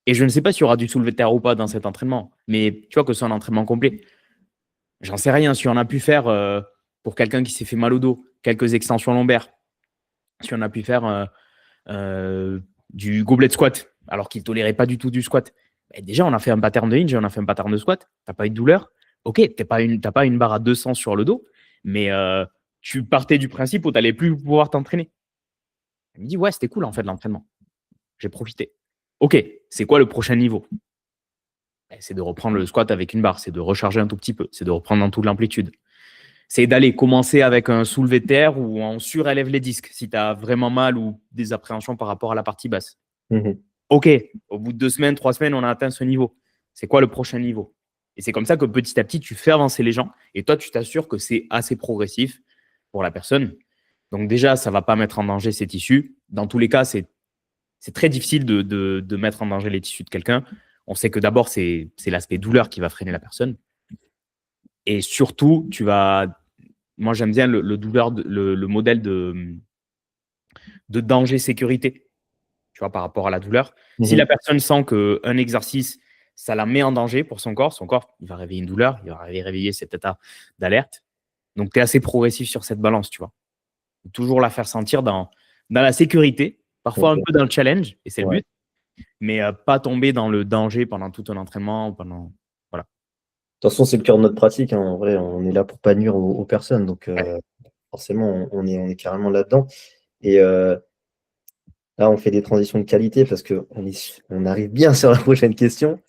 Et je ne sais pas s'il y aura du soulevé de terre ou pas dans cet entraînement, mais tu vois que c'est un entraînement complet. J'en sais rien. Si on a pu faire, pour quelqu'un qui s'est fait mal au dos, quelques extensions lombaires, si on a pu faire du goblet squat, alors qu'il ne tolérait pas du tout du squat, déjà, on a fait un pattern de hinge et on a fait un pattern de squat. Tu n'as pas eu de douleur. Ok, tu n'as pas une barre à 200 sur le dos, mais tu partais du principe où tu n'allais plus pouvoir t'entraîner. Il me dit, ouais, c'était cool en fait l'entraînement. J'ai profité. Ok, c'est quoi le prochain niveau? C'est de reprendre le squat avec une barre, c'est de recharger un tout petit peu, c'est de reprendre dans toute l'amplitude. C'est d'aller commencer avec un soulevé de terre où on surélève les disques si tu as vraiment mal ou des appréhensions par rapport à la partie basse. Ok, au bout de 2 semaines, 3 semaines, on a atteint ce niveau. C'est quoi le prochain niveau? Et c'est comme ça que petit à petit, tu fais avancer les gens et toi, tu t'assures que c'est assez progressif pour la personne. Donc déjà, ça ne va pas mettre en danger ses tissus. Dans tous les cas, c'est très difficile de mettre en danger les tissus de quelqu'un. On sait que d'abord, c'est l'aspect douleur qui va freiner la personne. Et surtout, moi, j'aime bien le modèle de danger-sécurité, tu vois, par rapport à la douleur. Si la personne sent qu'un exercice, ça la met en danger pour son corps, il va réveiller une douleur, il va réveiller cet état d'alerte. Donc, tu es assez progressif sur cette balance, tu vois. Toujours la faire sentir dans la sécurité, parfois un peu dans le challenge, et c'est le but, mais pas tomber dans le danger pendant tout un entraînement. Voilà. De toute façon, c'est le cœur de notre pratique, hein. En vrai, on est là pour pas nuire aux personnes. Donc, forcément, on est carrément là-dedans. Et là, on fait des transitions de qualité parce qu'on arrive bien sur la prochaine question.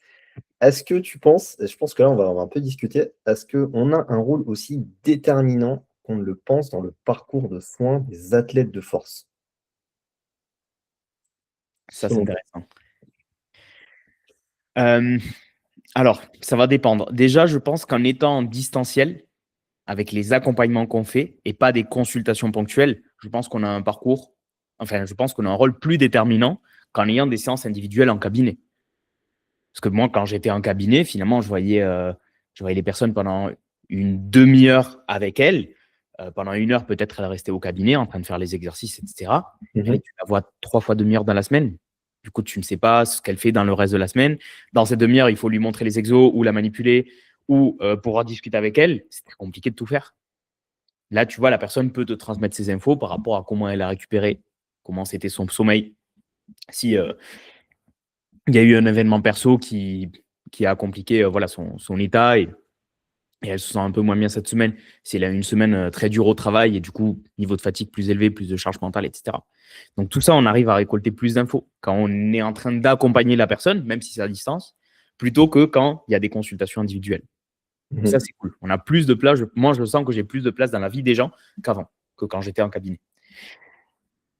Est-ce que tu penses, et je pense que là, on va un peu discuter, est-ce qu'on a un rôle aussi déterminant qu'on ne le pense dans le parcours de soins des athlètes de force? Ça, c'est Selon toi. intéressant. Alors, ça va dépendre. Déjà, je pense qu'en étant en distanciel, avec les accompagnements qu'on fait et pas des consultations ponctuelles, je pense qu'on a un rôle plus déterminant qu'en ayant des séances individuelles en cabinet. Parce que moi, quand j'étais en cabinet, finalement, je voyais les personnes pendant une demi-heure avec elles. Pendant 1 heure, peut-être, elle restait au cabinet en train de faire les exercices, etc. Et tu la vois 3 fois demi-heure dans la semaine. Du coup, tu ne sais pas ce qu'elle fait dans le reste de la semaine. Dans cette demi-heure, il faut lui montrer les exos ou la manipuler ou pouvoir discuter avec elle. C'est très compliqué de tout faire. Là, tu vois, la personne peut te transmettre ses infos par rapport à comment elle a récupéré, comment c'était son sommeil. Si il y a eu un événement perso qui a compliqué son état et elle se sent un peu moins bien cette semaine. Si elle a une semaine très dure au travail et du coup, niveau de fatigue plus élevé, plus de charge mentale, etc. Donc tout ça, on arrive à récolter plus d'infos quand on est en train d'accompagner la personne, même si c'est à distance, plutôt que quand il y a des consultations individuelles. Donc ça, c'est cool. On a plus de place. Moi, je sens que j'ai plus de place dans la vie des gens qu'avant, que quand j'étais en cabinet,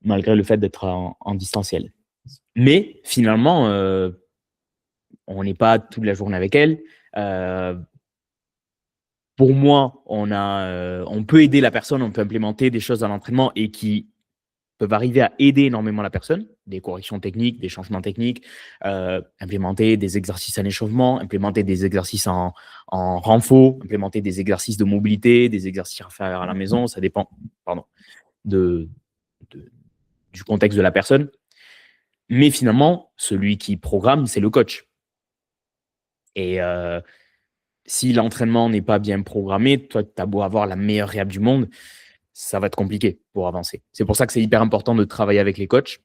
malgré le fait d'être en distanciel. Mais finalement, on n'est pas toute la journée avec elle. Pour moi, on peut aider la personne, on peut implémenter des choses dans l'entraînement et qui peuvent arriver à aider énormément la personne, des corrections techniques, des changements techniques, implémenter des exercices en échauffement, implémenter des exercices en renfort, implémenter des exercices de mobilité, des exercices à faire à la maison, ça dépend du contexte de la personne. Mais finalement, celui qui programme, c'est le coach. Et si l'entraînement n'est pas bien programmé, toi, tu as beau avoir la meilleure réhab du monde, ça va être compliqué pour avancer. C'est pour ça que c'est hyper important de travailler avec les coachs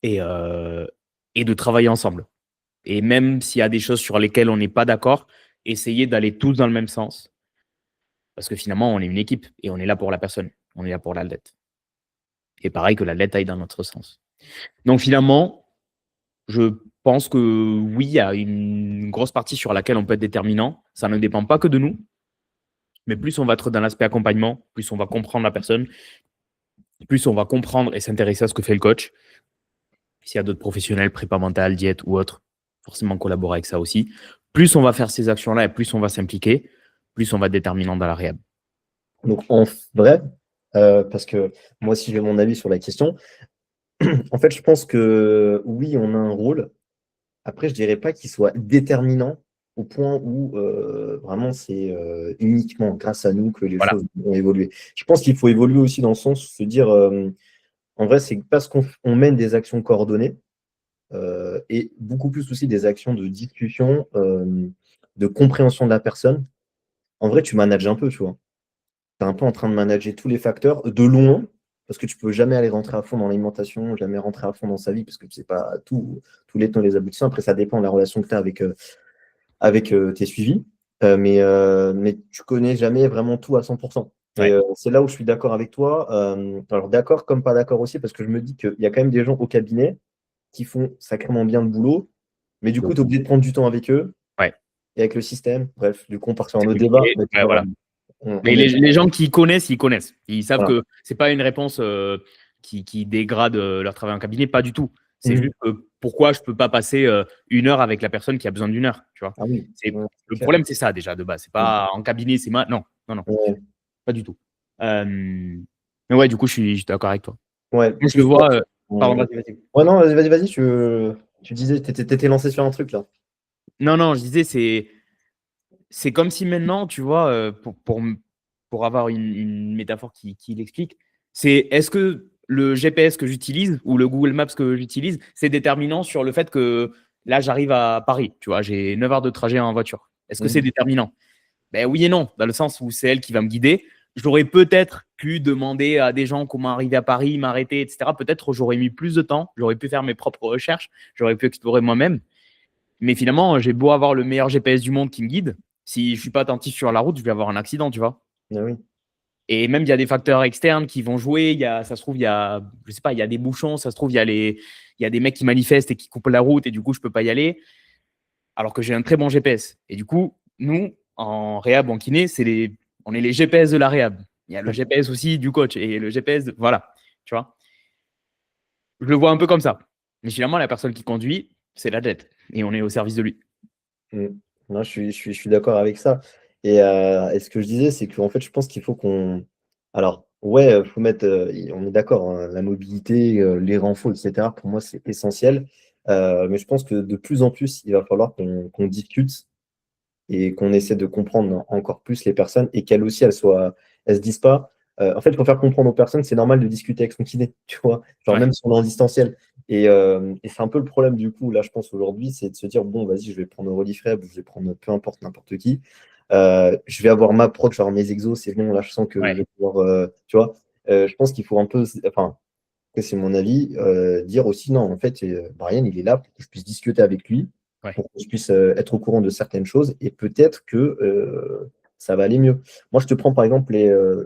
et de travailler ensemble. Et même s'il y a des choses sur lesquelles on n'est pas d'accord, essayer d'aller tous dans le même sens. Parce que finalement, on est une équipe et on est là pour la personne. On est là pour l'athlète. Et pareil que l'athlète aille dans notre sens. Donc finalement, je pense que oui, il y a une grosse partie sur laquelle on peut être déterminant. Ça ne dépend pas que de nous. Mais plus on va être dans l'aspect accompagnement, plus on va comprendre la personne, plus on va comprendre et s'intéresser à ce que fait le coach. S'il y a d'autres professionnels, prépa mentale, diète ou autres, forcément collaborer avec ça aussi. Plus on va faire ces actions-là et plus on va s'impliquer, plus on va être déterminant dans la réhab. Donc en vrai, parce que moi aussi j'ai mon avis sur la question, en fait je pense que oui, on a un rôle. Après, je dirais pas qu'il soit déterminant au point où vraiment c'est uniquement grâce à nous que les Voilà. choses vont évoluer. Je pense qu'il faut évoluer aussi dans le sens où se dire, en vrai, c'est parce qu'on mène des actions coordonnées et beaucoup plus aussi des actions de discussion, de compréhension de la personne. En vrai, tu manages un peu, tu vois. Tu es un peu en train de manager tous les facteurs de loin, parce que tu peux jamais aller rentrer à fond dans l'alimentation, jamais rentrer à fond dans sa vie, parce que tu sais pas tous les temps les aboutissants. Après, ça dépend de la relation que tu as avec tes suivis, mais tu connais jamais vraiment tout à 100%. Et Ouais. c'est là où je suis d'accord avec toi. Alors d'accord comme pas d'accord aussi, parce que je me dis qu'il y a quand même des gens au cabinet qui font sacrément bien le boulot, mais du coup, tu es obligé de prendre du temps avec eux Ouais. et avec le système. Bref, du coup, on part sur un C'est autre débat, compliqué. mais tu Ouais, vois, voilà. Mais on est les gens qui connaissent, ils connaissent. Ils savent voilà. que c'est pas une réponse qui dégrade leur travail en cabinet, pas du tout. C'est Mhm. juste que pourquoi je peux pas passer 1 heure avec la personne qui a besoin d'1 heure, tu vois. Ah oui, C'est ouais, c'est le clair. problème, c'est ça déjà de base. C'est Ouais. pas en cabinet, c'est non, non, non, Ouais. pas du tout. Mais ouais, du coup, je suis d'accord avec toi. Ouais, Moi, parce je que le je pense. vois. Pardon, vas-y, vas-y. Ouais, non, vas-y, tu disais, t'étais lancé sur un truc là. Non, non, je disais, c'est comme si maintenant, tu vois, pour avoir une métaphore qui l'explique, c'est est-ce que le GPS que j'utilise ou le Google Maps que j'utilise, c'est déterminant sur le fait que là, j'arrive à Paris, tu vois, j'ai 9 heures de trajet en voiture. Est-ce que c'est Mhm. déterminant? Ben oui et non, dans le sens où c'est elle qui va me guider. J'aurais peut-être pu demander à des gens comment arriver à Paris, m'arrêter, etc. Peut-être j'aurais mis plus de temps, j'aurais pu faire mes propres recherches, j'aurais pu explorer moi-même. Mais finalement, j'ai beau avoir le meilleur GPS du monde qui me guide, si je suis pas attentif sur la route, je vais avoir un accident, tu vois. Ah oui. Et même, il y a des facteurs externes qui vont jouer. Ça se trouve, je sais pas, il y a des bouchons, ça se trouve, il y a des mecs qui manifestent et qui coupent la route et du coup, je peux pas y aller. Alors que j'ai un très bon GPS. Et du coup, nous, en réhab, en kiné, on est les GPS de la réhab. Il y a le GPS aussi du coach et le GPS, voilà, tu vois. Je le vois un peu comme ça. Mais finalement, la personne qui conduit, c'est l'athlète et on est au service de lui. Mm. Non, je suis d'accord avec ça. Et ce que je disais, c'est qu'en fait, je pense qu'il faut qu'on. Alors, ouais, faut mettre. On est d'accord, hein, la mobilité, les renforts, etc. Pour moi, c'est essentiel. Mais je pense que de plus en plus, il va falloir qu'on discute et qu'on essaie de comprendre encore plus les personnes et qu'elles aussi, elles se disent pas. En fait, il faut faire comprendre aux personnes, c'est normal de discuter avec son kiné, tu vois, genre Ouais. même si on est en distanciel. Et c'est un peu le problème du coup, là, je pense aujourd'hui, c'est de se dire, bon, vas-y, je vais prendre Rolifreb, je vais prendre peu importe n'importe qui. Je vais avoir ma prod, genre mes exos, c'est bon, là, je sens que je Ouais. vais pouvoir, tu vois. Je pense qu'il faut un peu, enfin, après, c'est mon avis, dire aussi, non, en fait, Brian, il est là pour que je puisse discuter avec lui, Ouais. pour que je puisse être au courant de certaines choses, et peut-être que ça va aller mieux. Moi, je te prends par exemple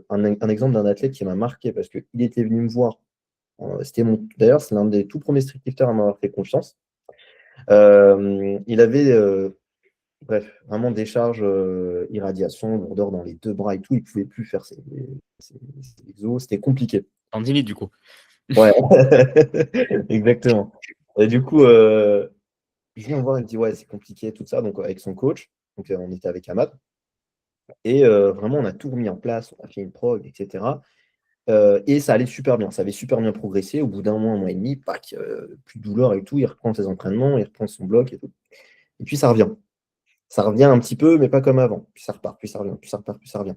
un exemple d'un athlète qui m'a marqué, parce qu'il était venu me voir. D'ailleurs, c'est l'un des tout premiers streetlifters à m'avoir fait confiance. Il avait, bref, vraiment des charges, irradiation, lourdeur dans les deux bras et tout, il ne pouvait plus faire ses exos, c'était compliqué. Tendinite, du coup. Ouais, exactement. Et du coup, il vient me voir, il me dit, ouais, c'est compliqué, tout ça, donc avec son coach, donc on était avec Ahmad, et vraiment, on a tout remis en place, on a fait une prog, etc. Et ça allait super bien, ça avait super bien progressé. Au bout d'un mois et demi, pac, plus de douleur et tout, il reprend ses entraînements, il reprend son bloc et tout. Et puis ça revient. Ça revient un petit peu, mais pas comme avant. Puis ça repart, puis ça revient, puis ça repart, puis ça revient.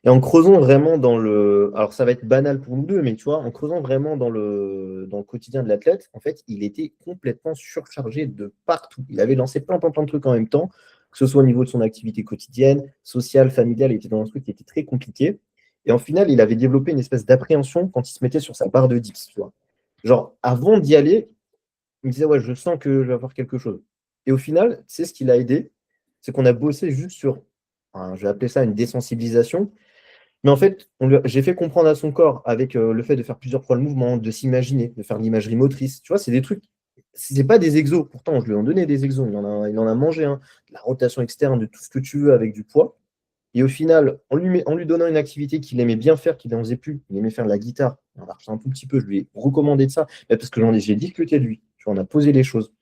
Et en creusant vraiment dans le. Alors, ça va être banal pour nous deux, mais tu vois, en creusant vraiment dans le quotidien de l'athlète, en fait, il était complètement surchargé de partout. Il avait lancé plein de trucs en même temps, que ce soit au niveau de son activité quotidienne, sociale, familiale, il était dans un truc qui était très compliqué. Et en final, il avait développé une espèce d'appréhension quand il se mettait sur sa barre de dips, tu vois. Genre, avant d'y aller, il me disait, ouais, je sens que je vais avoir quelque chose. Et au final, c'est ce qui l'a aidé, c'est qu'on a bossé juste sur, je vais appeler ça une désensibilisation, mais en fait, j'ai fait comprendre à son corps avec le fait de faire plusieurs fois le mouvement, de s'imaginer, de faire de l'imagerie motrice. Tu vois, c'est des trucs, c'est pas des exos. Pourtant, je lui ai donné des exos. Il en a mangé un, de la rotation externe, de tout ce que tu veux avec du poids. Et au final, en lui donnant une activité qu'il aimait bien faire, qu'il n'en faisait plus, il aimait faire de la guitare, on a repris un tout petit peu, je lui ai recommandé de ça, mais parce que j'ai discuté de lui, tu vois, on a posé les choses.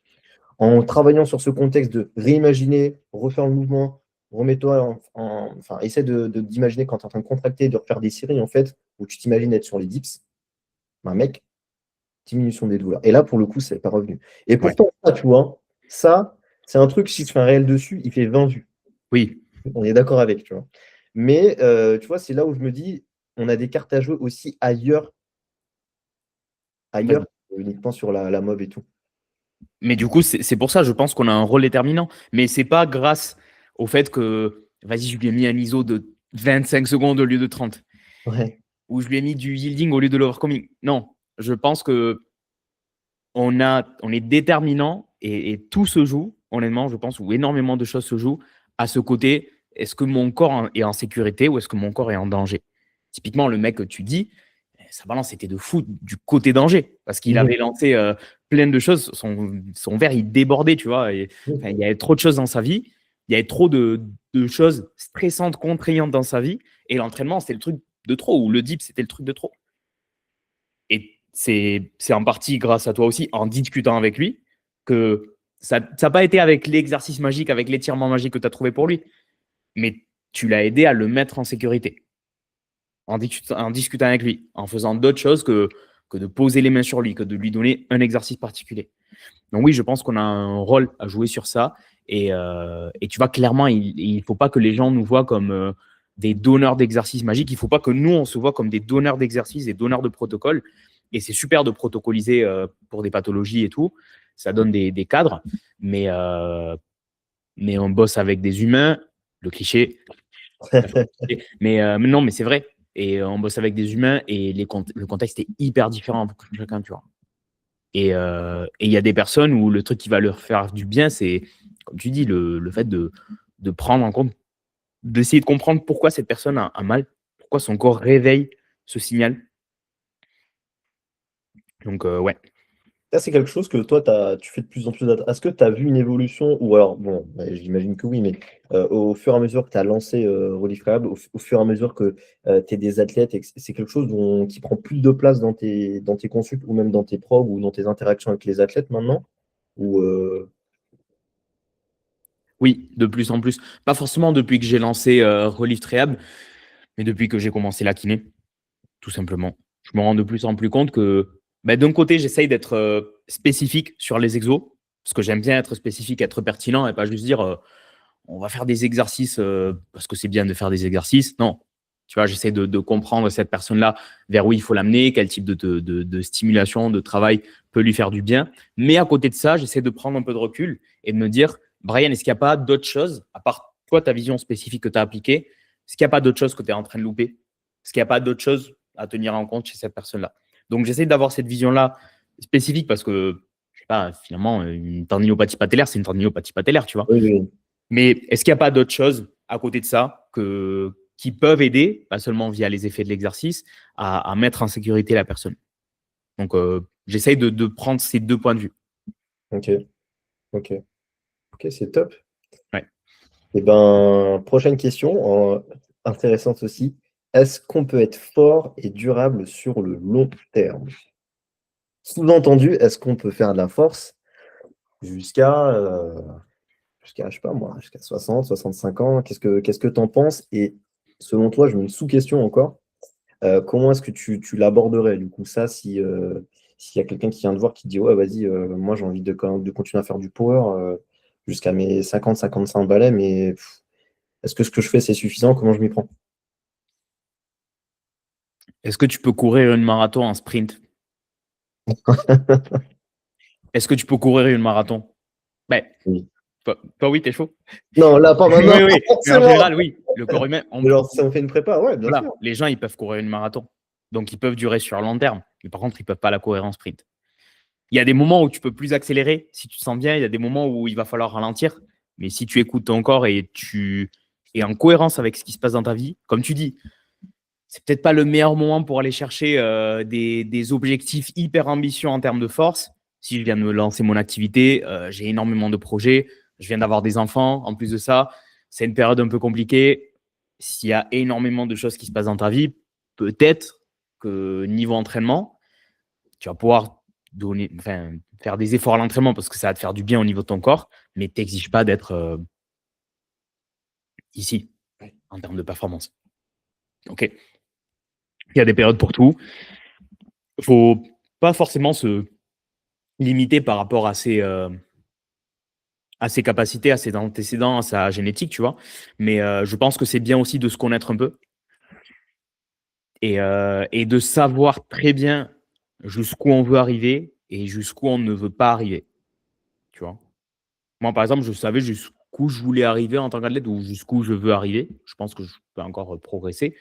En travaillant sur ce contexte de réimaginer, refaire le mouvement, remets-toi enfin, essaie d'imaginer quand tu es en train de contracter, de refaire des séries, en fait, où tu t'imagines être sur les dips, ben, mec, diminution des douleurs. Et là, pour le coup, c'est pas revenu. Et Ouais. pourtant, ça, tu vois, ça, c'est un truc, si tu fais un réel dessus, il fait 20 vues. Oui. On est d'accord avec, tu vois. Mais, tu vois, c'est là où je me dis, on a des cartes à jouer aussi ailleurs, Complètement. uniquement sur la mob et tout. Mais du coup, c'est pour ça, je pense qu'on a un rôle déterminant. Mais c'est pas grâce au fait que, vas-y, je lui ai mis un ISO de 25 secondes au lieu de 30. Ouais. Ou je lui ai mis du yielding au lieu de l'overcoming. Non, je pense que on est déterminant et tout se joue, honnêtement, je pense, ou énormément de choses se jouent à ce côté. Est-ce que mon corps est en sécurité ou est-ce que mon corps est en danger? Typiquement, le mec que tu dis, sa balance était de fou du côté danger parce qu'il Mhm. avait lancé plein de choses. Son verre, il débordait, tu vois. Et, enfin, il y avait trop de choses dans sa vie. Il y avait trop de choses stressantes, contraignantes dans sa vie. Et l'entraînement, c'était le truc de trop. Ou le dip, c'était le truc de trop. Et c'est en partie grâce à toi aussi, en discutant avec lui, que ça n'a pas été avec l'exercice magique, avec l'étirement magique que tu as trouvé pour lui, mais tu l'as aidé à le mettre en sécurité, en discutant avec lui, en faisant d'autres choses que de poser les mains sur lui, que de lui donner un exercice particulier. Donc oui, je pense qu'on a un rôle à jouer sur ça. Et tu vois, clairement, il ne faut pas que les gens nous voient comme des donneurs d'exercices magiques. Il ne faut pas que nous, on se voit comme des donneurs d'exercices, des donneurs de protocoles. Et c'est super de protocoliser pour des pathologies et tout. Ça donne des cadres. Mais on bosse avec des humains. Le cliché. Mais non, mais c'est vrai. Et on bosse avec des humains et le contexte est hyper différent pour chacun, tu vois. Et il y a des personnes où le truc qui va leur faire du bien, c'est, comme tu dis, le fait de prendre en compte, d'essayer de comprendre pourquoi cette personne a mal, pourquoi son corps réveille ce signal. Donc, ouais. Ça, c'est quelque chose que toi, tu fais de plus en plus. Est-ce que tu as vu une évolution, ou alors, bon, ouais, j'imagine que oui, mais au fur et à mesure que tu as lancé Relief Rehab, au fur et à mesure que tu es des athlètes, et que c'est quelque chose qui prend plus de place dans tes consultes, ou même dans tes probes, ou dans tes interactions avec les athlètes maintenant? Ou, Oui, de plus en plus. Pas forcément depuis que j'ai lancé Relief Rehab, mais depuis que j'ai commencé la kiné, tout simplement. Je me rends de plus en plus compte que, bah, d'un côté, j'essaye d'être spécifique sur les exos, parce que j'aime bien être spécifique, être pertinent et pas juste dire on va faire des exercices parce que c'est bien de faire des exercices. Non. Tu vois, j'essaie de comprendre cette personne-là vers où il faut l'amener, quel type de stimulation, de travail peut lui faire du bien. Mais à côté de ça, j'essaie de prendre un peu de recul et de me dire, Brian, est-ce qu'il n'y a pas d'autres choses, à part toi, ta vision spécifique que tu as appliquée, est-ce qu'il n'y a pas d'autres choses que tu es en train de louper? Est-ce qu'il n'y a pas d'autres choses à tenir en compte chez cette personne-là? Donc, j'essaie d'avoir cette vision-là spécifique parce que, je sais pas, finalement, une tendinopathie patellaire, c'est une tendinopathie patellaire, tu vois. oui, oui. Mais est-ce qu'il n'y a pas d'autres choses à côté de ça qui peuvent aider, pas seulement via les effets de l'exercice, à mettre en sécurité la personne? Donc, j'essaye de prendre ces deux points de vue. Ok, ok, ok, c'est top. Ouais. Eh ben, prochaine question, intéressante aussi. Est-ce qu'on peut être fort et durable sur le long terme? Sous-entendu, est-ce qu'on peut faire de la force jusqu'à, je sais pas moi, jusqu'à 60, 65 ans? Qu'est-ce que tu en penses? Et selon toi, je mets une sous-question encore. Comment est-ce que tu l'aborderais, du coup, ça, s'il y a quelqu'un qui vient te voir qui te dit, ouais, vas-y, moi j'ai envie de continuer à faire du power jusqu'à mes 50, 55 balais, mais est-ce que ce que je fais, c'est suffisant? Comment je m'y prends? Est-ce que tu peux courir une marathon en sprint? Est-ce que tu peux courir une marathon? Ben, Oui. toi, oui, t'es chaud. Non, là, pas maintenant, Oui, oui. Mais en forcément. général, oui. Le corps humain, Genre, si on fait une prépa, ouais, bien voilà, sûr. les gens, ils peuvent courir une marathon. Donc, ils peuvent durer sur long terme. Mais par contre, ils ne peuvent pas la courir en sprint. Il y a des moments où tu peux plus accélérer si tu te sens bien. Il y a des moments où il va falloir ralentir. Mais si tu écoutes ton corps et tu es en cohérence avec ce qui se passe dans ta vie, comme tu dis, c'est peut-être pas le meilleur moment pour aller chercher des objectifs hyper ambitieux en termes de force. Si je viens de me lancer mon activité, j'ai énormément de projets. Je viens d'avoir des enfants. En plus de ça, c'est une période un peu compliquée. s'il y a énormément de choses qui se passent dans ta vie, peut-être que niveau entraînement, tu vas pouvoir faire des efforts à l'entraînement parce que ça va te faire du bien au niveau de ton corps, mais t'exige pas d'être ici en termes de performance. Ok. Il y a des périodes pour tout. Il faut pas forcément se limiter par rapport à ses capacités, à ses antécédents, à sa génétique, tu vois. Mais je pense que c'est bien aussi de se connaître un peu et de savoir très bien jusqu'où on veut arriver et jusqu'où on ne veut pas arriver, tu vois. Moi, par exemple, je savais jusqu'où je voulais arriver en tant qu'athlète ou jusqu'où je veux arriver. Je pense que je peux encore progresser,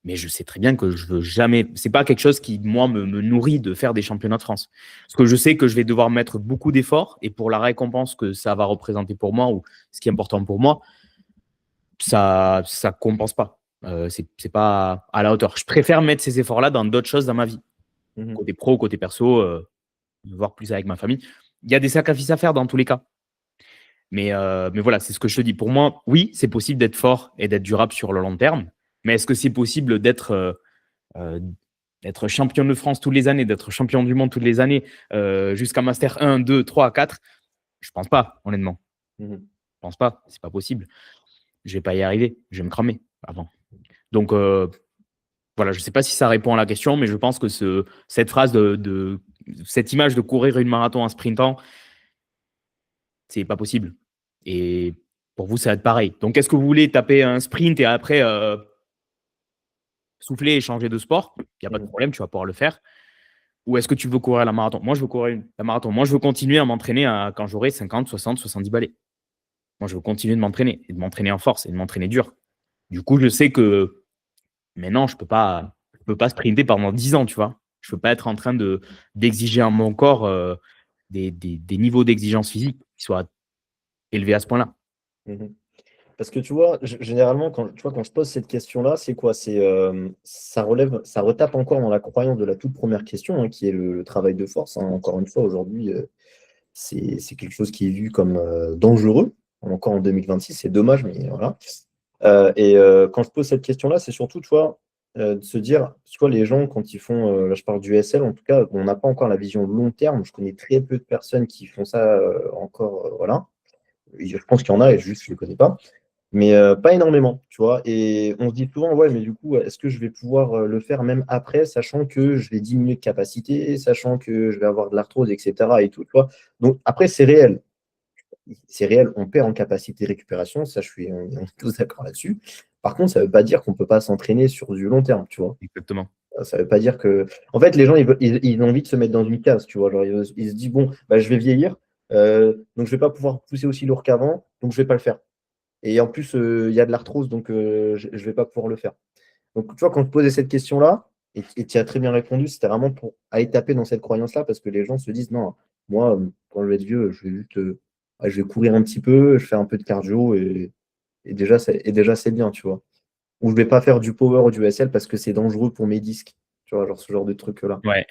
mais je sais très bien que je veux jamais. C'est pas quelque chose qui, moi, me nourrit de faire des championnats de France. Parce que je sais que je vais devoir mettre beaucoup d'efforts et pour la récompense que ça va représenter pour moi ou ce qui est important pour moi, ça compense pas. C'est pas à la hauteur. Je préfère mettre ces efforts-là dans d'autres choses dans ma vie, côté pro, côté perso, voire plus avec ma famille. Il y a des sacrifices à faire dans tous les cas. Mais voilà, c'est ce que je te dis. Pour moi, oui, c'est possible d'être fort et d'être durable sur le long terme. Mais est-ce que c'est possible d'être champion de France toutes les années, d'être champion du monde toutes les années, jusqu'à Master 1, 2, 3, 4? Je pense pas, honnêtement. Je pense pas. C'est pas possible. Je vais pas y arriver. Je vais me cramer avant. Donc, voilà, je sais pas si ça répond à la question, mais je pense que cette phrase cette image de courir une marathon en sprintant, c'est pas possible. Et pour vous, ça va être pareil. Donc, est-ce que vous voulez taper un sprint et après souffler et changer de sport? Il n'y a pas de problème, tu vas pouvoir le faire. Ou est-ce que tu veux courir la marathon? Moi, je veux courir la marathon. Moi, je veux continuer à m'entraîner quand j'aurai 50, 60, 70 balais. Moi, je veux continuer de m'entraîner et de m'entraîner en force et de m'entraîner dur. Du coup, je sais que maintenant, je peux pas sprinter pendant 10 ans, tu vois. Je ne peux pas être en train d'exiger à mon corps des niveaux d'exigence physique qui soient élevés à ce point-là. Parce que tu vois, généralement, quand je pose cette question-là, c'est quoi? Ça retape encore dans la croyance de la toute première question, hein, qui est le travail de force, hein. Encore une fois, aujourd'hui, c'est quelque chose qui est vu comme dangereux. Encore en 2026, c'est dommage, mais voilà. Quand je pose cette question-là, c'est surtout, tu vois, de se dire, tu vois, les gens, quand ils font, là je parle du SL, en tout cas, on n'a pas encore la vision long terme. Je connais très peu de personnes qui font ça encore, voilà. Je pense qu'il y en a, et juste, je ne les connais pas. Mais pas énormément, tu vois. Et on se dit souvent, ouais, mais du coup, est-ce que je vais pouvoir le faire même après, sachant que je vais diminuer de capacité, sachant que je vais avoir de l'arthrose, etc. et tout, tu vois. Donc, après, c'est réel. C'est réel, on perd en capacité de récupération, ça, on est tous d'accord là-dessus. Par contre, ça ne veut pas dire qu'on ne peut pas s'entraîner sur du long terme, tu vois. Exactement. Ça ne veut pas dire que. En fait, les gens, ils ont envie de se mettre dans une case, tu vois. Genre, ils se disent, bon, bah, je vais vieillir, donc je ne vais pas pouvoir pousser aussi lourd qu'avant, donc je ne vais pas le faire. Et en plus, il y a de l'arthrose, donc je ne vais pas pouvoir le faire. Donc, tu vois, quand je posais cette question-là, et tu as très bien répondu, c'était vraiment pour aller taper dans cette croyance-là, parce que les gens se disent, non, moi, quand je vais être vieux, je vais juste je vais courir un petit peu, je fais un peu de cardio, et déjà, c'est bien, tu vois. Ou je ne vais pas faire du power ou du SL parce que c'est dangereux pour mes disques, tu vois, genre ce genre de truc-là. Ouais.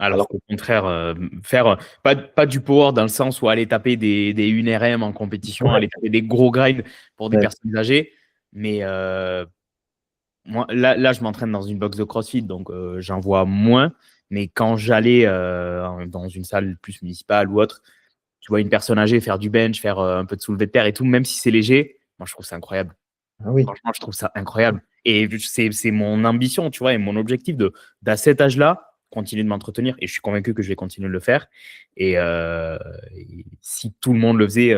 Alors Alors, qu'au contraire, faire pas du power dans le sens où aller taper des 1 RM en compétition, ouais, aller taper des gros grinds pour des ouais. personnes âgées. Mais moi, là, je m'entraîne dans une box de CrossFit, donc j'en vois moins. Mais quand j'allais dans une salle plus municipale ou autre, tu vois une personne âgée faire du bench, faire un peu de soulevé de terre et tout, même si c'est léger, moi, je trouve ça incroyable. Ah oui. Franchement, je trouve ça incroyable. Et c'est mon ambition, tu vois, et mon objectif d'à cet âge-là, continuer de m'entretenir. Et je suis convaincu que je vais continuer de le faire. Et si tout le monde le faisait,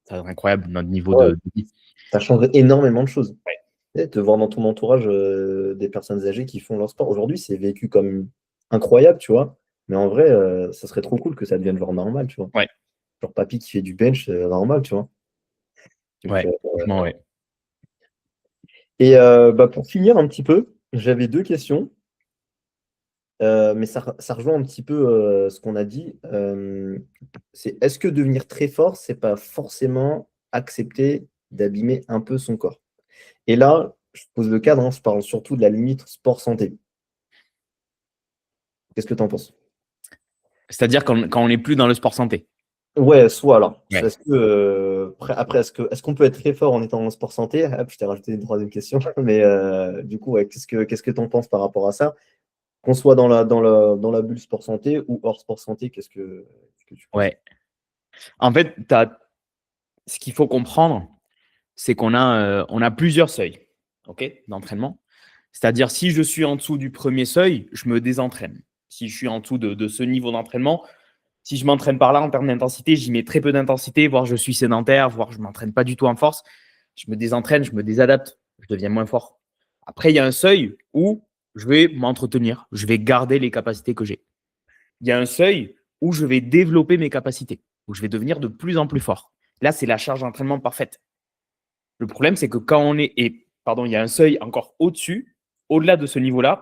ça serait incroyable, notre niveau Ouais, de vie. ça changerait énormément de choses. Ouais. Et te voir dans ton entourage des personnes âgées qui font leur sport. Aujourd'hui, c'est vécu comme incroyable, tu vois. Mais en vrai, ça serait trop cool que ça devienne genre normal, tu vois. Ouais, Genre papy qui fait du bench, normal, tu vois. Donc, ouais, franchement, ouais. bah, pour finir un petit peu, j'avais deux questions. Mais ça rejoint un petit peu ce qu'on a dit. C'est est-ce que devenir très fort, c'est pas forcément accepter d'abîmer un peu son corps? Et là, je pose le cadre, hein, je parle surtout de la limite sport-santé. Qu'est-ce que tu en penses? C'est-à-dire quand on n'est plus dans le sport santé. Ouais, soit alors. Ouais. Est-ce que, après, est-ce qu'on peut être très fort en étant en sport santé? Hop, je t'ai rajouté une troisième question. Mais du coup, ouais, qu'est-ce que tu en penses par rapport à ça? Qu'on soit dans la bulle sport santé ou hors sport santé, qu'est-ce que tu penses? Ouais. En fait, ce qu'il faut comprendre, c'est on a plusieurs seuils, ok, d'entraînement. C'est-à-dire, si je suis en dessous du premier seuil, je me désentraîne. Si je suis en dessous de ce niveau d'entraînement, si je m'entraîne par là en termes d'intensité, j'y mets très peu d'intensité, voire je suis sédentaire, voire je ne m'entraîne pas du tout en force. Je me désentraîne, je me désadapte, je deviens moins fort. Après, il y a un seuil où je vais m'entretenir, je vais garder les capacités que j'ai. Il y a un seuil où je vais développer mes capacités, où je vais devenir de plus en plus fort. Là, c'est la charge d'entraînement parfaite. Le problème, c'est que quand on est, et pardon, il y a un seuil encore au-dessus, au-delà de ce niveau-là,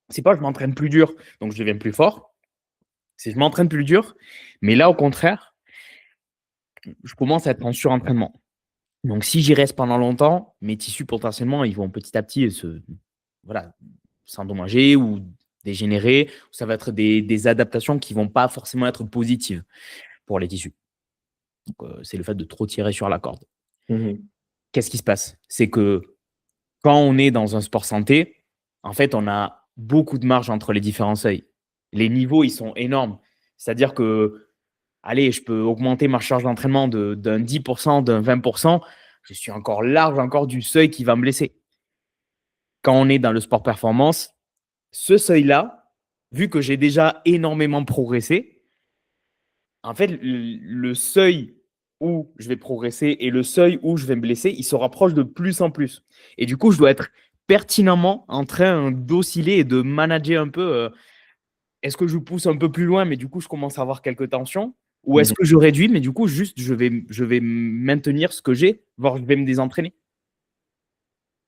c'est pas je m'entraîne plus dur, donc je deviens plus fort, c'est je m'entraîne plus dur, mais là, au contraire, je commence à être en surentraînement. Donc, si j'y reste pendant longtemps, mes tissus, potentiellement, ils vont petit à petit voilà, s'endommager ou dégénérer. Ça va être des adaptations qui ne vont pas forcément être positives pour les tissus. Donc, c'est le fait de trop tirer sur la corde. Mhm. Qu'est-ce qui se passe? C'est que quand on est dans un sport santé, en fait, on a beaucoup de marge entre les différents seuils. Les niveaux, ils sont énormes. C'est-à-dire que, allez, je peux augmenter ma charge d'entraînement d'un 10%, d'un 20%. Je suis encore large encore du seuil qui va me blesser. Quand on est dans le sport performance, ce seuil-là, vu que j'ai déjà énormément progressé, en fait, le seuil où je vais progresser et le seuil où je vais me blesser, ils se rapprochent de plus en plus. Et du coup, je dois être pertinemment en train d'osciller et de manager un peu. Est-ce que je pousse un peu plus loin, mais du coup, je commence à avoir quelques tensions? Ou est-ce Mhm. que je réduis, mais du coup, juste, je vais maintenir ce que j'ai, voire je vais me désentraîner?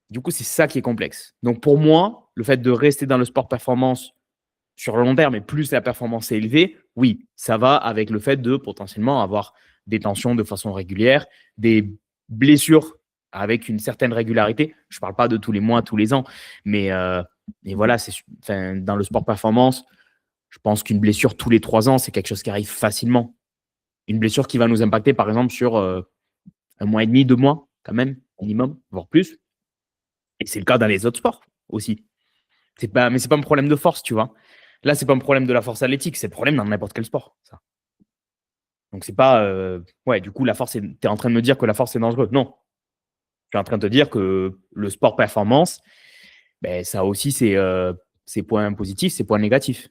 Du coup, c'est ça qui est complexe. Donc, pour moi, le fait de rester dans le sport performance sur le long terme et plus la performance est élevée, oui, ça va avec le fait de potentiellement avoir des tensions de façon régulière, des blessures avec une certaine régularité. Je ne parle pas de tous les mois, tous les ans, mais voilà, dans le sport performance, je pense qu'une blessure tous les 3 ans, c'est quelque chose qui arrive facilement. Une blessure qui va nous impacter, par exemple, sur 1 mois et demi, 2 mois, quand même, minimum, voire plus. Et c'est le cas dans les autres sports aussi. Mais c'est pas un problème de force, tu vois. Là, c'est pas un problème de la force athlétique, c'est le problème dans n'importe quel sport. Ça. Donc, c'est pas. Ouais, du coup, la force, tu es en train de me dire que la force, c'est dangereux. Non. Je suis en train de te dire que le sport performance, ben, ça a aussi ses points positifs, ses points négatifs.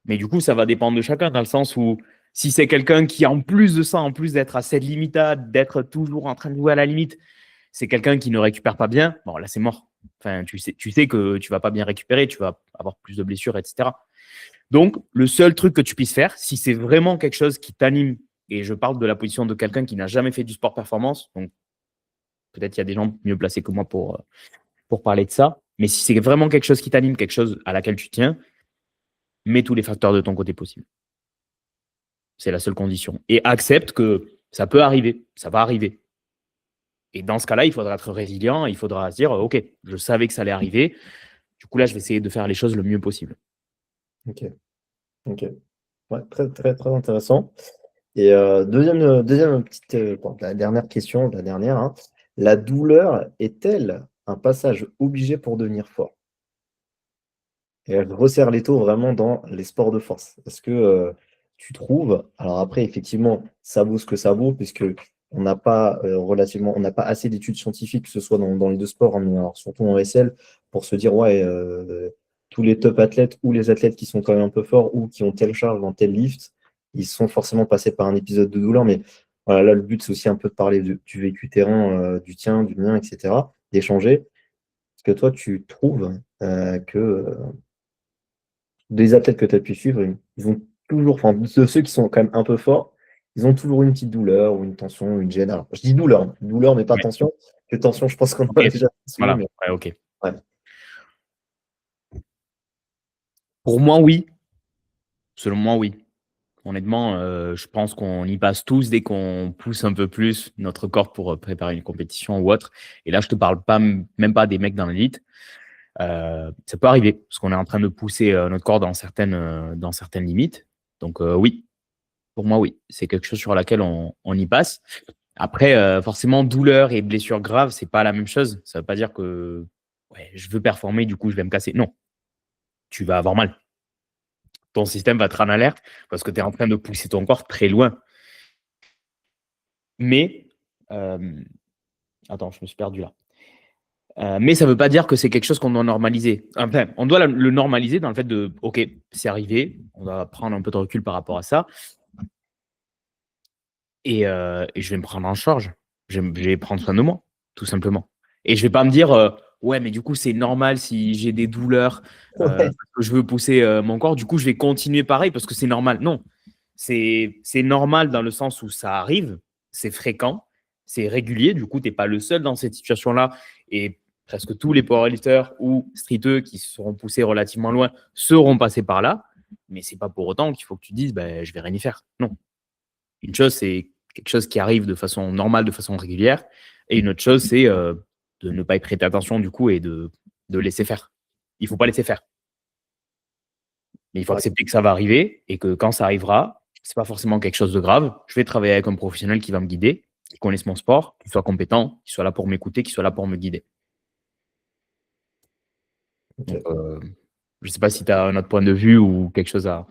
Mais du coup, ça va dépendre de chacun, dans le sens où si c'est quelqu'un qui, en plus de ça, en plus d'être à cette limitade, d'être toujours en train de jouer à la limite, c'est quelqu'un qui ne récupère pas bien, bon, là, c'est mort. Enfin, tu sais que tu ne vas pas bien récupérer, tu vas avoir plus de blessures, etc. Donc, le seul truc que tu puisses faire, si c'est vraiment quelque chose qui t'anime, et je parle de la position de quelqu'un qui n'a jamais fait du sport performance, donc peut-être il y a des gens mieux placés que moi pour parler de ça, mais si c'est vraiment quelque chose qui t'anime, quelque chose à laquelle tu tiens, mets tous les facteurs de ton côté possible. C'est la seule condition. Et accepte que ça peut arriver, ça va arriver. Et dans ce cas-là, il faudra être résilient, il faudra se dire, OK, je savais que ça allait arriver. Du coup, là, je vais essayer de faire les choses le mieux possible. Ok, ok. Ouais, très, très, très intéressant. Et deuxième petite, bon, la dernière question, la dernière, hein. La douleur est-elle un passage obligé pour devenir fort? Et elle resserre les taux vraiment dans les sports de force. Est-ce que tu trouves, alors après, effectivement, ça vaut ce que ça vaut, puisque on n'a pas assez d'études scientifiques, que ce soit dans les deux sports, hein, mais alors surtout en SL, pour se dire, ouais, tous les top athlètes ou les athlètes qui sont quand même un peu forts ou qui ont telle charge dans tel lift, ils sont forcément passés par un épisode de douleur. Mais voilà, là, le but, c'est aussi un peu de parler du vécu terrain, du tien, du mien, etc., d'échanger. Est-ce que toi, tu trouves que des athlètes que tu as pu suivre, ils ont toujours, enfin, de ceux qui sont quand même un peu forts, ils ont toujours une petite douleur ou une tension, une gêne. Alors, je dis douleur, hein. Douleur, mais pas Ouais. tension. Que tension, je pense qu'on en OK. a déjà souvent, Voilà. mais Ouais, OK. ouais. Pour moi, oui. Selon moi, oui. Honnêtement, je pense qu'on y passe tous dès qu'on pousse un peu plus notre corps pour préparer une compétition ou autre. Et là, je te parle pas, même pas des mecs dans l'élite. Ça peut arriver parce qu'on est en train de pousser notre corps dans certaines limites. Donc, oui. Pour moi, oui. C'est quelque chose sur laquelle on y passe. Après, forcément, douleur et blessure grave, c'est pas la même chose. Ça veut pas dire que ouais, je veux performer, du coup, je vais me casser. Non, tu vas avoir mal. Ton système va te rendre en alerte parce que tu es en train de pousser ton corps très loin. Mais, attends, je me suis perdu là. Mais ça ne veut pas dire que c'est quelque chose qu'on doit normaliser. Enfin, on doit le normaliser dans le fait de, OK, c'est arrivé, on va prendre un peu de recul par rapport à ça. Et je vais me prendre en charge. Je vais prendre soin de moi, tout simplement. Et je ne vais pas me dire, ouais, mais du coup, c'est normal si j'ai des douleurs, Ouais. parce que je veux pousser mon corps. Du coup, je vais continuer pareil parce que c'est normal. Non, c'est normal dans le sens où ça arrive, c'est fréquent, c'est régulier. Du coup, tu n'es pas le seul dans cette situation-là. Et presque tous les powerlifters ou streeteux qui se seront poussés relativement loin seront passés par là. Mais ce n'est pas pour autant qu'il faut que tu dises, ben, je ne vais rien y faire. Non. Une chose, c'est quelque chose qui arrive de façon normale, de façon régulière. Et une autre chose, c'est de ne pas y prêter attention du coup et de laisser faire. Il ne faut pas laisser faire. Mais il faut Ouais. accepter que ça va arriver et que quand ça arrivera, ce n'est pas forcément quelque chose de grave. Je vais travailler avec un professionnel qui va me guider, qui connaisse mon sport, qui soit compétent, qui soit là pour m'écouter, qui soit là pour me guider. Donc, Ok. je ne sais pas si tu as un autre point de vue ou quelque chose à…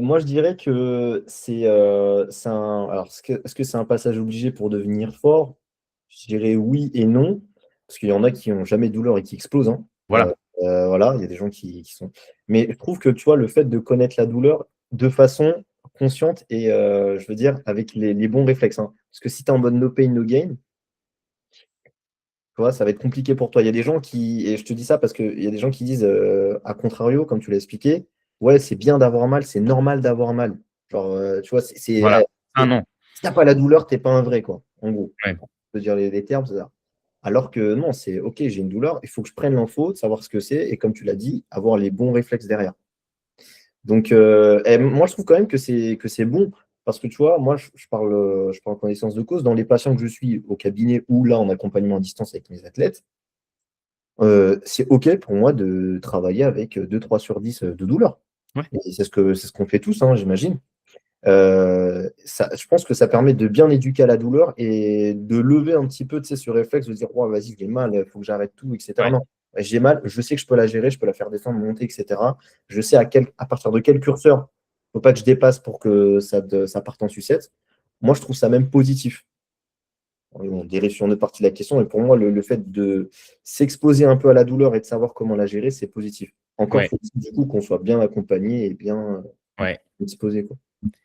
Moi, je dirais que c'est un. Alors, est-ce que c'est un passage obligé pour devenir fort? Je dirais oui et non, parce qu'il y en a qui n'ont jamais de douleur et qui explosent, hein. Euh, Voilà. voilà, il y a des gens qui sont. Mais je trouve que tu vois, le fait de connaître la douleur de façon consciente et je veux dire avec les bons réflexes, hein. Parce que si tu es en mode no pain, no gain, tu vois, ça va être compliqué pour toi. Il y a des gens qui, et je te dis ça parce qu'il y a des gens qui disent, à contrario, comme tu l'as expliqué, ouais, c'est bien d'avoir mal, c'est normal d'avoir mal. Genre, tu vois, Voilà. Ah non. si t'as pas la douleur, t'es pas un vrai, quoi. En gros, Ouais. on peut dire les termes, c'est ça. Alors que non, c'est OK, j'ai une douleur, il faut que je prenne l'info, savoir ce que c'est, et comme tu l'as dit, avoir les bons réflexes derrière. Donc, moi, je trouve quand même que c'est bon, parce que tu vois, moi, je parle en connaissance de cause. Dans les patients que je suis au cabinet ou là en accompagnement à distance avec mes athlètes, c'est OK pour moi de travailler avec 2-3 sur 10 de douleur. Ouais. Et c'est ce qu'on fait tous, hein, j'imagine. Je pense que ça permet de bien éduquer à la douleur et de lever un petit peu, tu sais, ce réflexe de dire oh, vas-y, j'ai mal, il faut que j'arrête tout, etc. Ouais. Non, j'ai mal, je sais que je peux la gérer, je peux la faire descendre, monter, etc. Je sais à partir de quel curseur il ne faut pas que je dépasse pour que ça parte en sucette. Moi, je trouve ça même positif. On dérive sur une autre partie de la question, et pour moi, le fait de s'exposer un peu à la douleur et de savoir comment la gérer, c'est positif. Encore Ouais. faut-il du coup qu'on soit bien accompagné et bien Ouais. exposé, quoi.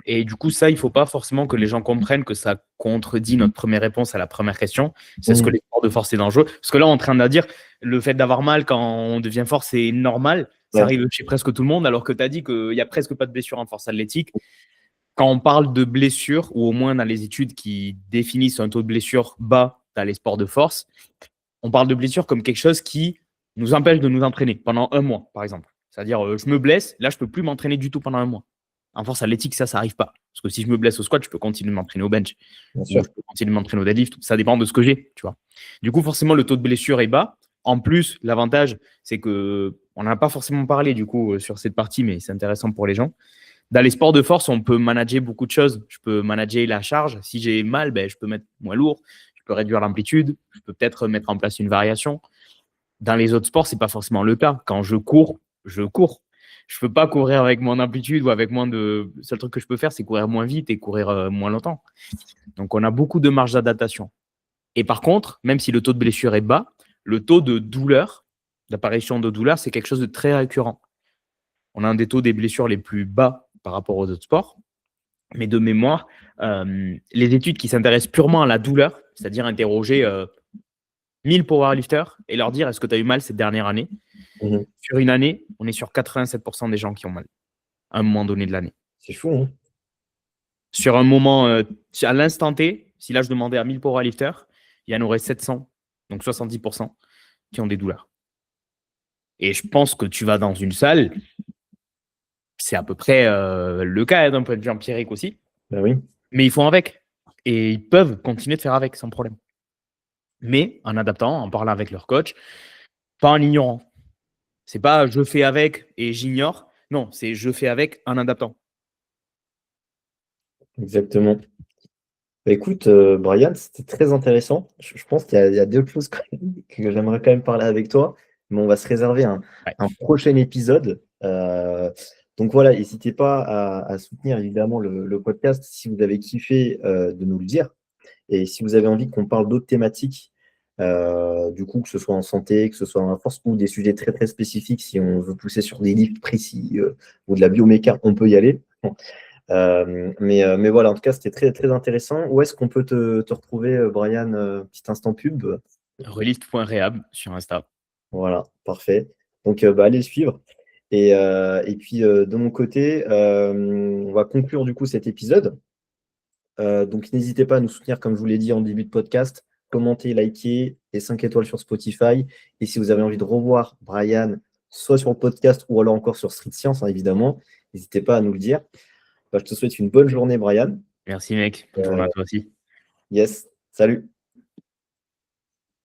Et du coup, ça, il ne faut pas forcément que les gens comprennent que ça contredit notre première réponse à la première question. C'est ce que Mmh. les sports de force c'est dangereux. Parce que là, on est en train de dire le fait d'avoir mal quand on devient fort, c'est normal. Ça Ouais. arrive chez presque tout le monde, alors que tu as dit qu'il n'y a presque pas de blessure en force athlétique. Quand on parle de blessure, ou au moins dans les études qui définissent un taux de blessure bas dans les sports de force, on parle de blessure comme quelque chose qui nous empêche de nous entraîner pendant un mois, par exemple. C'est-à-dire, je me blesse, là, je ne peux plus m'entraîner du tout pendant un mois. En force athlétique, ça n'arrive pas. Parce que si je me blesse au squat, je peux continuer de m'entraîner au bench Bien ou sûr. je peux continuer de m'entraîner au deadlift. Ça dépend de ce que j'ai, tu vois. Du coup, forcément, le taux de blessure est bas. En plus, l'avantage, c'est que on n'a pas forcément parlé du coup sur cette partie, mais c'est intéressant pour les gens. Dans les sports de force, on peut manager beaucoup de choses. Je peux manager la charge. Si j'ai mal, ben, je peux mettre moins lourd. Je peux réduire l'amplitude. Je peux peut-être mettre en place une variation. Dans les autres sports, ce n'est pas forcément le cas. Quand je cours, je cours. Je ne peux pas courir avec mon amplitude ou avec moins de… Le seul truc que je peux faire, c'est courir moins vite et courir moins longtemps. Donc, on a beaucoup de marge d'adaptation. Et par contre, même si le taux de blessure est bas, le taux de douleur, d'apparition de douleur, c'est quelque chose de très récurrent. On a un des taux des blessures les plus bas par rapport aux autres sports. Mais de mémoire, les études qui s'intéressent purement à la douleur, c'est-à-dire interroger 1000 powerlifters et leur dire est-ce que tu as eu mal cette dernière année. Mmh. Sur une année, on est sur 87% des gens qui ont mal à un moment donné de l'année. C'est fou, hein? Sur un moment, à l'instant T, si là je demandais à 1000 powerlifters, il y en aurait 700, donc 70% qui ont des douleurs. Et je pense que tu vas dans une salle, c'est à peu près le cas d'un point de vue empirique aussi, Bah oui. mais ils font avec. Et ils peuvent continuer de faire avec sans problème. Mais en adaptant, en parlant avec leur coach, pas en ignorant. C'est pas je fais avec et j'ignore. Non, c'est je fais avec en adaptant. exactement. Bah, écoute, Brian, c'était très intéressant. Je pense qu'il y a deux choses que j'aimerais quand même parler avec toi, mais on va se réserver Ouais. un prochain épisode. Donc voilà, n'hésitez pas à soutenir évidemment le podcast si vous avez kiffé de nous le dire. Et si vous avez envie qu'on parle d'autres thématiques, du coup, que ce soit en santé, que ce soit en force, ou des sujets très très spécifiques, si on veut pousser sur des livres précis ou de la bioméca, on peut y aller. Mais voilà, en tout cas, c'était très très intéressant. Où est-ce qu'on peut te retrouver, Brian, petit instant pub? Relist.rehab sur Insta. Voilà, parfait. Donc, bah, allez le suivre. Et puis, de mon côté, on va conclure du coup cet épisode. Donc, n'hésitez pas à nous soutenir, comme je vous l'ai dit en début de podcast. Commentez, likez et 5 étoiles sur Spotify. Et si vous avez envie de revoir Brian, soit sur le podcast ou alors encore sur Street Science, hein, évidemment, n'hésitez pas à nous le dire. Bah, je te souhaite une bonne journée, Brian. Merci mec, bonne journée à toi aussi. Yes, salut.